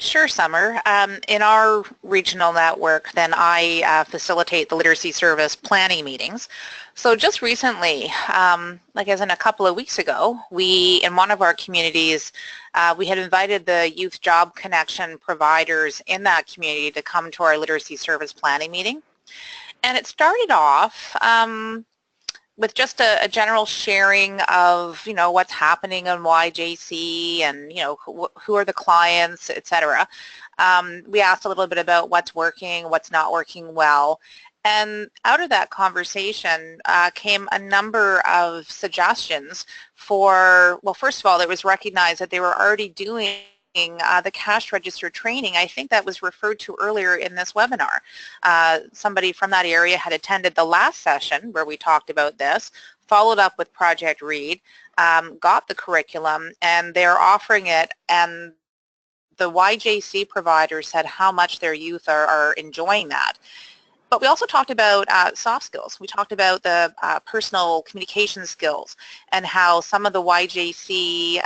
Sure, Summer. In our regional network, then I facilitate the literacy service planning meetings. So just recently, like as in a couple of weeks ago, we, in one of our communities, we had invited the Youth Job Connection providers in that community to come to our literacy service planning meeting. And it started off with just a general sharing of, you know, what's happening on YJC and, you know, who are the clients, etc. We asked a little bit about what's working, what's not working well. And out of that conversation came a number of suggestions for, well, first of all, it was recognized that they were already doing the cash register training. I think that was referred to earlier in this webinar. Somebody from that area had attended the last session where we talked about this, followed up with Project Read, got the curriculum, and they're offering it, and the YJC providers said how much their youth are enjoying that. But we also talked about soft skills. We talked about the personal communication skills and how some of the YJC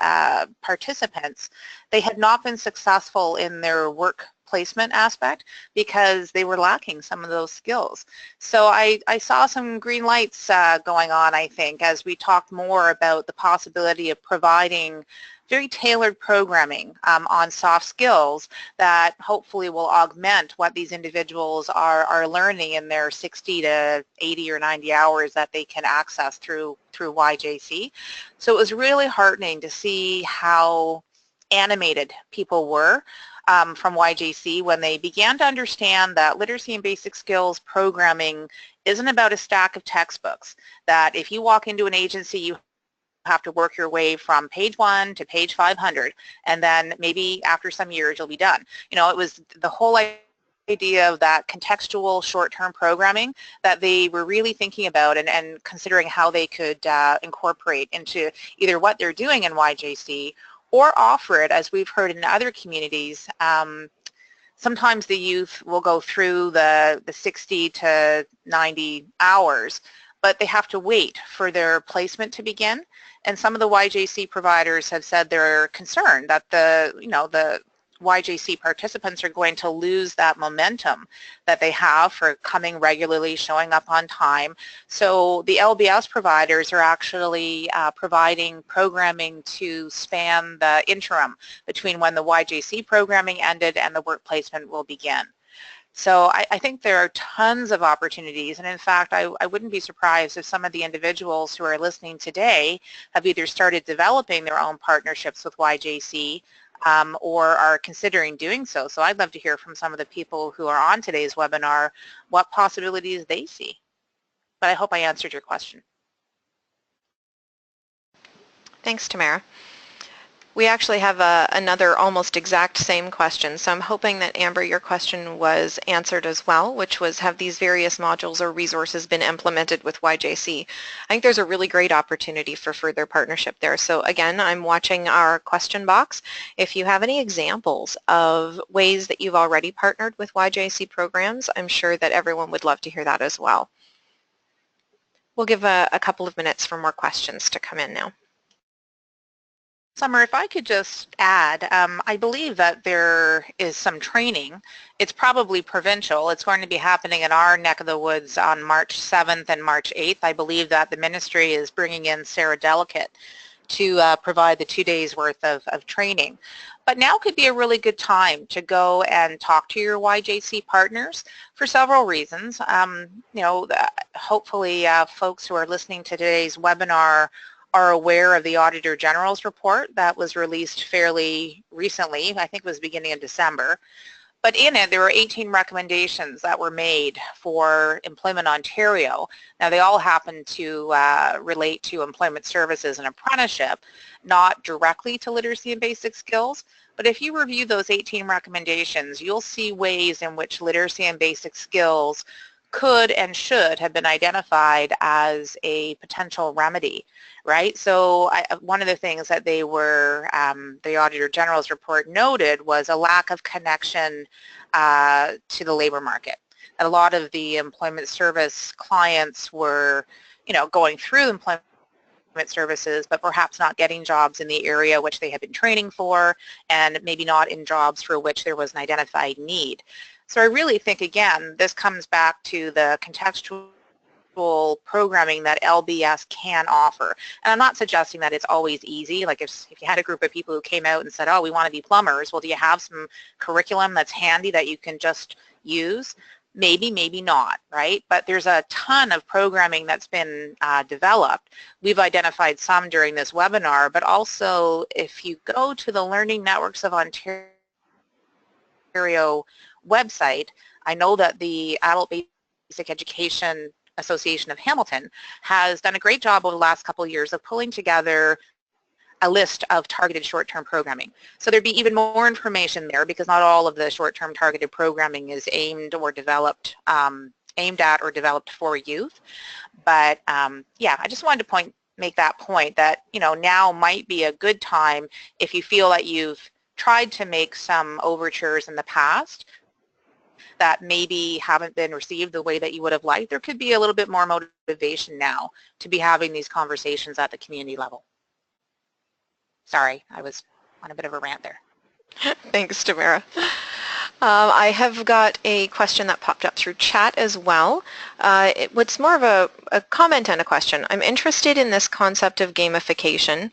participants, they had not been successful in their work placement aspect because they were lacking some of those skills. So I saw some green lights going on, I think, as we talked more about the possibility of providing very tailored programming on soft skills that hopefully will augment what these individuals are learning in their 60 to 80 or 90 hours that they can access through YJC. So it was really heartening to see how animated people were from YJC when they began to understand that literacy and basic skills programming isn't about a stack of textbooks, that if you walk into an agency, you have to work your way from page 1 to page 500, and then maybe after some years you'll be done. You know, it was the whole idea of that contextual short-term programming that they were really thinking about and considering how they could incorporate into either what they're doing in YJC or offer it, as we've heard in other communities. Sometimes the youth will go through the 60 to 90 hours, but they have to wait for their placement to begin. And some of the YJC providers have said they're concerned that the YJC participants are going to lose that momentum that they have for coming regularly, showing up on time. So the LBS providers are actually providing programming to span the interim between when the YJC programming ended and the work placement will begin. So I think there are tons of opportunities, and in fact I wouldn't be surprised if some of the individuals who are listening today have either started developing their own partnerships with YJC or are considering doing so. So I'd love to hear from some of the people who are on today's webinar what possibilities they see. But I hope I answered your question. Thanks, Tamara. We actually have another almost exact same question, so I'm hoping that, Amber, your question was answered as well, which was, have these various modules or resources been implemented with YJC? I think there's a really great opportunity for further partnership there. So again, I'm watching our question box. If you have any examples of ways that you've already partnered with YJC programs, I'm sure that everyone would love to hear that as well. We'll give a couple of minutes for more questions to come in now. Summer, if I could just add, I believe that there is some training. It's probably provincial. It's going to be happening in our neck of the woods on March 7th and March 8th. I believe that the ministry is bringing in Sarah Delicate to provide the 2 days worth of training. But now could be a really good time to go and talk to your YJC partners for several reasons. You know, hopefully folks who are listening to today's webinar are aware of the Auditor General's report that was released fairly recently. I think it was beginning of December. But in it, there were 18 recommendations that were made for Employment Ontario. Now, they all happen to relate to employment services and apprenticeship, not directly to literacy and basic skills. But if you review those 18 recommendations, you'll see ways in which literacy and basic skills could and should have been identified as a potential remedy, right? So one of the things that they were, the Auditor General's report noted was a lack of connection to the labor market. A lot of the employment service clients were, you know, going through employment services, but perhaps not getting jobs in the area which they had been training for, and maybe not in jobs for which there was an identified need. So I really think, again, this comes back to the contextual programming that LBS can offer. And I'm not suggesting that it's always easy. Like if you had a group of people who came out and said, oh, we want to be plumbers, well, do you have some curriculum that's handy that you can just use? Maybe, maybe not, right? But there's a ton of programming that's been developed. We've identified some during this webinar, but also if you go to the Learning Networks of Ontario website, I know that the Adult Basic Education Association of Hamilton has done a great job over the last couple of years of pulling together a list of targeted short-term programming. So there'd be even more information there because not all of the short-term targeted programming is aimed or developed, aimed at or developed for youth. But yeah, I just wanted to make that point that, you know, now might be a good time if you feel that you've tried to make some overtures in the past that maybe haven't been received the way that you would have liked, there could be a little bit more motivation now to be having these conversations at the community level. Sorry, I was on a bit of a rant there. Thanks, Tamara. I have got a question that popped up through chat as well. It's more of a comment and a question. I'm interested in this concept of gamification.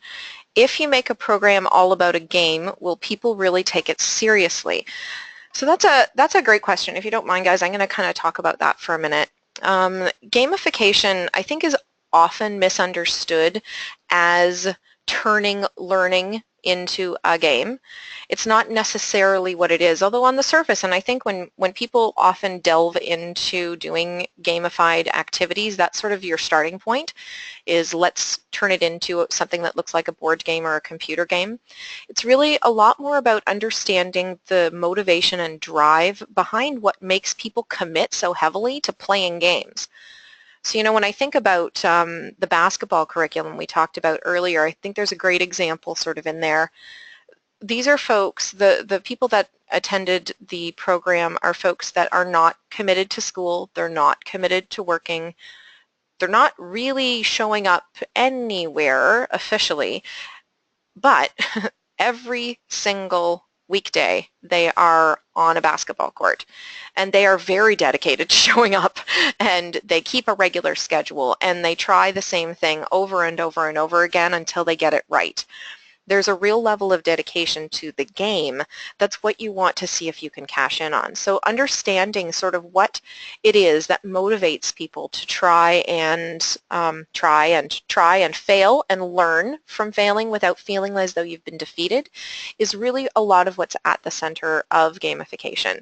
If you make a program all about a game, will people really take it seriously? So that's a great question. If you don't mind, guys, I'm going to kind of talk about that for a minute. Gamification, I think, is often misunderstood as turning learning into a game. It's not necessarily what it is, although on the surface, and I think when people often delve into doing gamified activities, that's sort of your starting point, is let's turn it into something that looks like a board game or a computer game. It's really a lot more about understanding the motivation and drive behind what makes people commit so heavily to playing games. So, you know, when I think about the basketball curriculum we talked about earlier, I think there's a great example sort of in there. These are folks, the people that attended the program are folks that are not committed to school, they're not committed to working, they're not really showing up anywhere officially, but every single weekday they are on a basketball court and they are very dedicated to showing up, and they keep a regular schedule and they try the same thing over and over and over again until they get it right. There's a real level of dedication to the game. That's what you want to see if you can cash in on. So understanding sort of what it is that motivates people to try and fail and learn from failing without feeling as though you've been defeated is really a lot of what's at the center of gamification.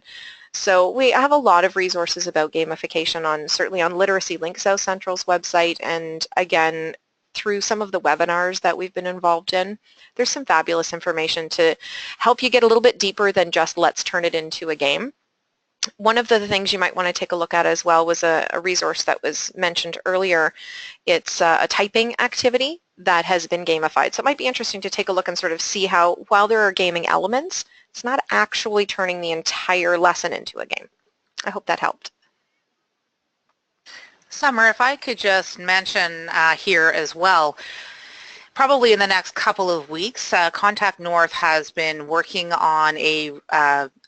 So we have a lot of resources about gamification certainly on Literacy Link South Central's website, and again, through some of the webinars that we've been involved in. There's some fabulous information to help you get a little bit deeper than just let's turn it into a game. One of the things you might want to take a look at as well was a resource that was mentioned earlier. It's a typing activity that has been gamified. So it might be interesting to take a look and sort of see how, while there are gaming elements, it's not actually turning the entire lesson into a game. I hope that helped. Summer, if I could just mention here as well, probably in the next couple of weeks, Contact North has been working on a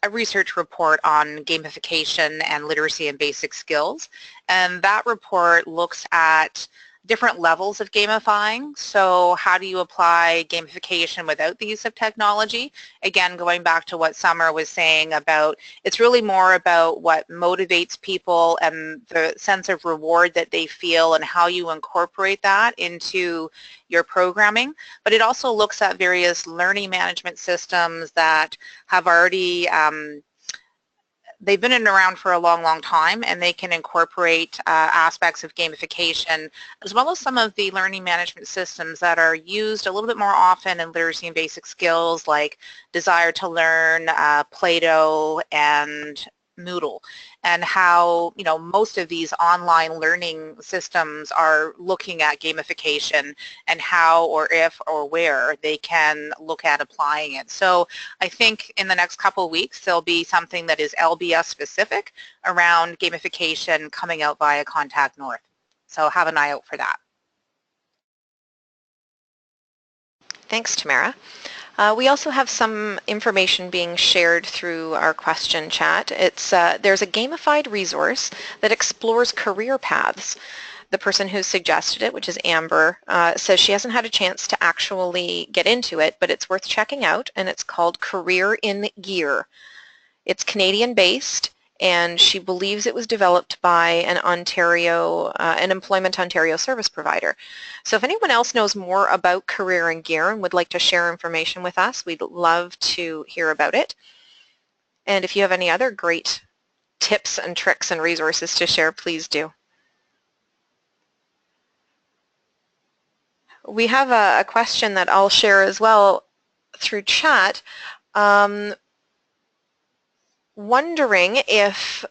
research report on gamification and literacy and basic skills, and that report looks at different levels of gamifying. So how do you apply gamification without the use of technology? Again, going back to what Summer was saying about, it's really more about what motivates people and the sense of reward that they feel and how you incorporate that into your programming. But it also looks at various learning management systems that have already they've been around for a long, long time, and they can incorporate aspects of gamification, as well as some of the learning management systems that are used a little bit more often in literacy and basic skills, like Desire to Learn, Play-Doh, and Moodle, and how, you know, most of these online learning systems are looking at gamification and how or if or where they can look at applying it. So I think in the next couple of weeks there'll be something that is LBS specific around gamification coming out via Contact North. So have an eye out for that. Thanks, Tamara. We also have some information being shared through our question chat. There's a gamified resource that explores career paths. The person who suggested it, which is Amber, says she hasn't had a chance to actually get into it, but it's worth checking out, and it's called Career in Gear. It's Canadian-based, and she believes it was developed by an Employment Ontario service provider. So if anyone else knows more about Career in Gear and would like to share information with us, we'd love to hear about it. And if you have any other great tips and tricks and resources to share, please do. We have a question that I'll share as well through chat. Wondering if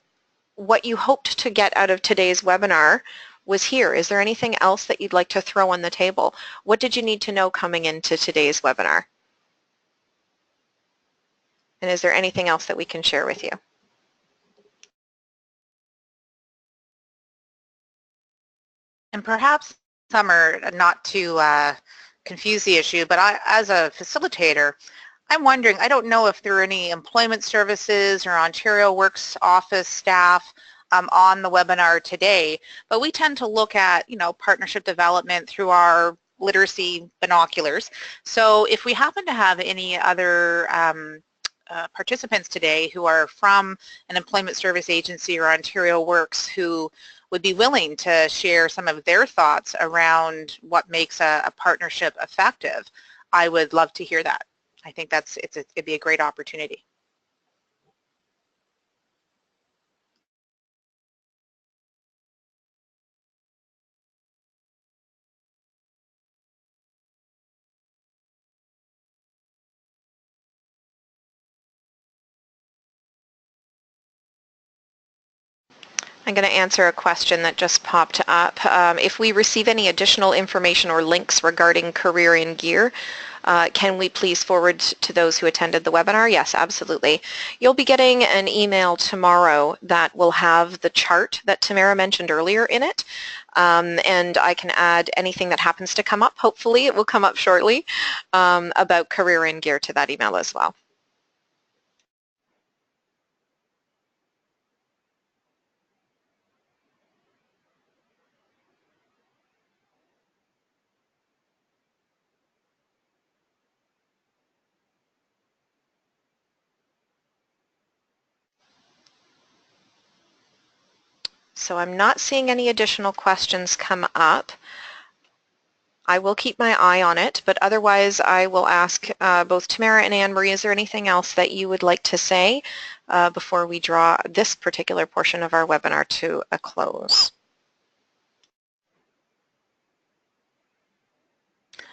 what you hoped to get out of today's webinar was here. Is there anything else that you'd like to throw on the table? What did you need to know coming into today's webinar? And is there anything else that we can share with you? And perhaps, Summer, not to confuse the issue, but as a facilitator, I'm wondering, I don't know if there are any employment services or Ontario Works office staff on the webinar today, but we tend to look at, partnership development through our literacy binoculars. So if we happen to have any other participants today who are from an employment service agency or Ontario Works who would be willing to share some of their thoughts around what makes a partnership effective, I would love to hear that. I think it'd be a great opportunity. I'm going to answer a question that just popped up. If we receive any additional information or links regarding Career in Gear, can we please forward to those who attended the webinar? Yes, absolutely. You'll be getting an email tomorrow that will have the chart that Tamara mentioned earlier in it. And I can add anything that happens to come up. Hopefully it will come up shortly about Career in Gear to that email as well. So I'm not seeing any additional questions come up. I will keep my eye on it, but otherwise I will ask both Tamara and Anne-Marie, is there anything else that you would like to say before we draw this particular portion of our webinar to a close?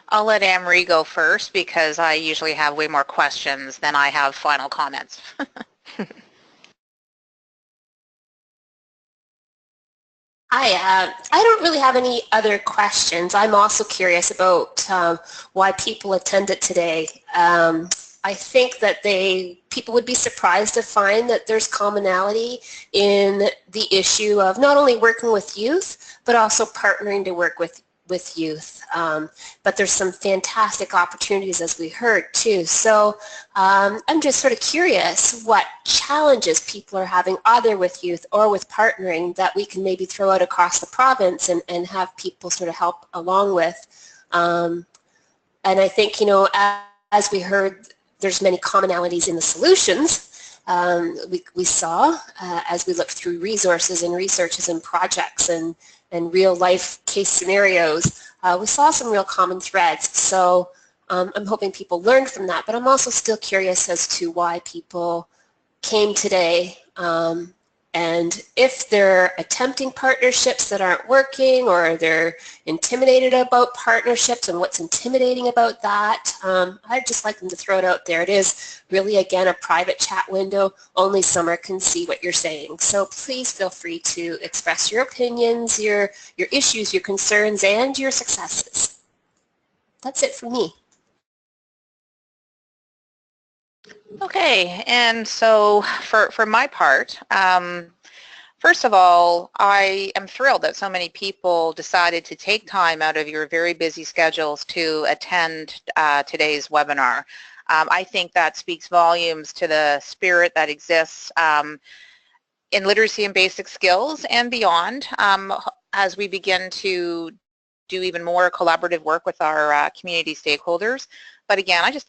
I'll let Anne-Marie go first because I usually have way more questions than I have final comments. I don't really have any other questions. I'm also curious about why people attended today. I think that people would be surprised to find that there's commonality in the issue of not only working with youth, but also partnering to work with youth. But there's some fantastic opportunities, as we heard, too. So I'm just sort of curious what challenges people are having either with youth or with partnering that we can maybe throw out across the province and have people sort of help along with. And I think, as we heard, there's many commonalities in the solutions. We saw as we looked through resources and researches and projects and real life case scenarios, we saw some real common threads. So I'm hoping people learned from that, but I'm also still curious as to why people came today and if they're attempting partnerships that aren't working or they're intimidated about partnerships and what's intimidating about that. I'd just like them to throw it out there. It is really, again, a private chat window. Only Summer can see what you're saying. So please feel free to express your opinions, your issues, your concerns, and your successes. That's it for me. Okay, and so for my part, first of all, I am thrilled that so many people decided to take time out of your very busy schedules to attend today's webinar. I think that speaks volumes to the spirit that exists in literacy and basic skills and beyond as we begin to do even more collaborative work with our community stakeholders. But again, I just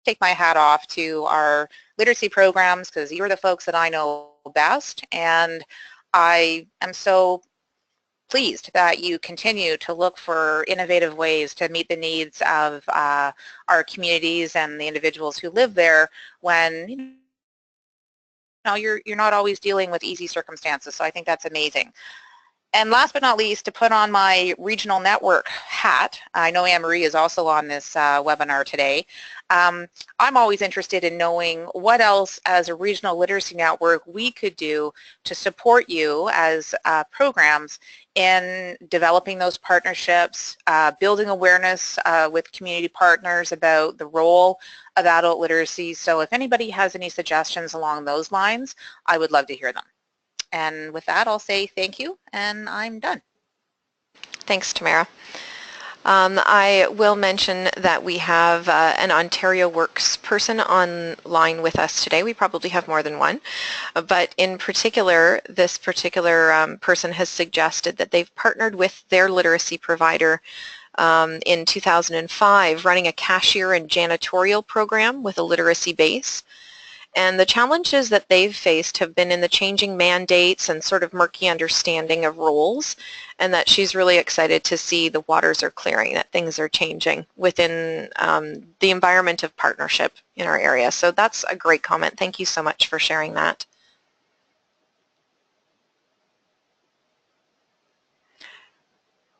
take my hat off to our literacy programs because you're the folks that I know best, and I am so pleased that you continue to look for innovative ways to meet the needs of our communities and the individuals who live there when you're not always dealing with easy circumstances. So I think that's amazing. And last but not least, to put on my regional network hat, I know Anne-Marie is also on this webinar today. I'm always interested in knowing what else as a regional literacy network we could do to support you as programs in developing those partnerships, building awareness with community partners about the role of adult literacy. So if anybody has any suggestions along those lines, I would love to hear them. And with that, I'll say thank you, and I'm done. Thanks, Tamara. I will mention that we have an Ontario Works person online with us today. We probably have more than one, but in particular, this particular person has suggested that they've partnered with their literacy provider in 2005, running a cashier and janitorial program with a literacy base. And the challenges that they've faced have been in the changing mandates and sort of murky understanding of roles, and that she's really excited to see the waters are clearing, that things are changing within the environment of partnership in our area. So that's a great comment. Thank you so much for sharing that.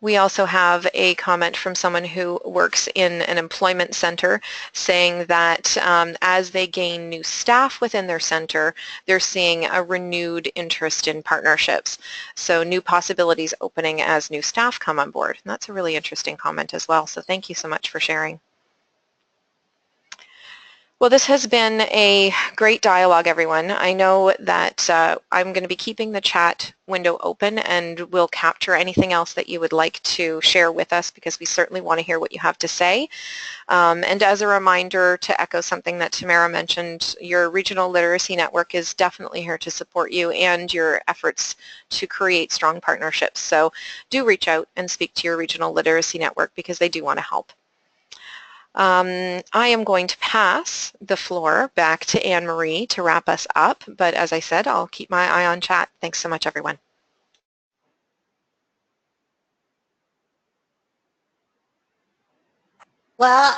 We also have a comment from someone who works in an employment center saying that as they gain new staff within their center, they're seeing a renewed interest in partnerships. So new possibilities opening as new staff come on board. And that's a really interesting comment as well. So thank you so much for sharing. Well, this has been a great dialogue, everyone. I know that I'm going to be keeping the chat window open, and we'll capture anything else that you would like to share with us, because we certainly want to hear what you have to say. And as a reminder, to echo something that Tamara mentioned, your regional literacy network is definitely here to support you and your efforts to create strong partnerships. So do reach out and speak to your regional literacy network, because they do want to help. I am going to pass the floor back to Anne-Marie to wrap us up, but as I said, I'll keep my eye on chat. Thanks so much, everyone. Well,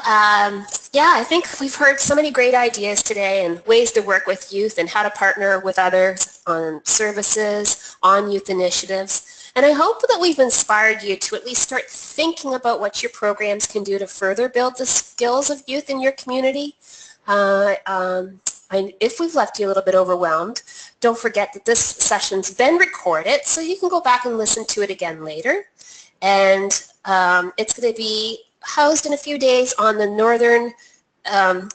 yeah, I think we've heard so many great ideas today and ways to work with youth and how to partner with others on services, on youth initiatives. And I hope that we've inspired you to at least start thinking about what your programs can do to further build the skills of youth in your community. If we've left you a little bit overwhelmed, don't forget that this session's been recorded, so you can go back and listen to it again later. And it's going to be housed in a few days on the northern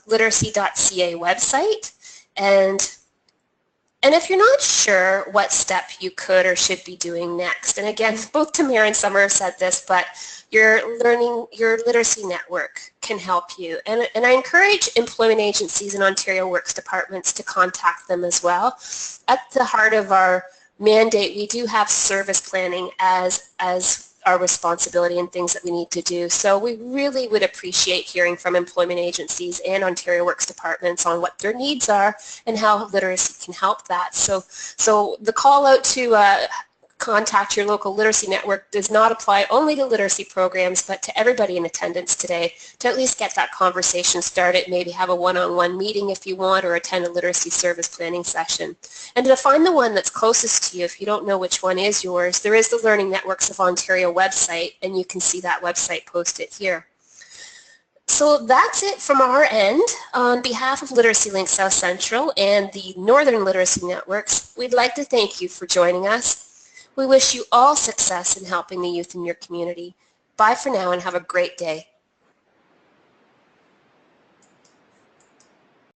literacy.ca website. And if you're not sure what step you could or should be doing next, and again, both Tamara and Summer have said this, but your literacy network can help you. And I encourage employment agencies and Ontario Works departments to contact them as well. At the heart of our mandate, we do have service planning as our responsibility and things that we need to do. So we really would appreciate hearing from employment agencies and Ontario Works departments on what their needs are and how literacy can help that. So the call out to contact your local literacy network does not apply only to literacy programs, but to everybody in attendance today, to at least get that conversation started, maybe have a one-on-one meeting if you want, or attend a literacy service planning session. And to find the one that's closest to you, if you don't know which one is yours, there is the Learning Networks of Ontario website, and you can see that website posted here. So that's it from our end. On behalf of Literacy Link South Central and the Northern Literacy Networks, we'd like to thank you for joining us. We wish you all success in helping the youth in your community. Bye for now and have a great day.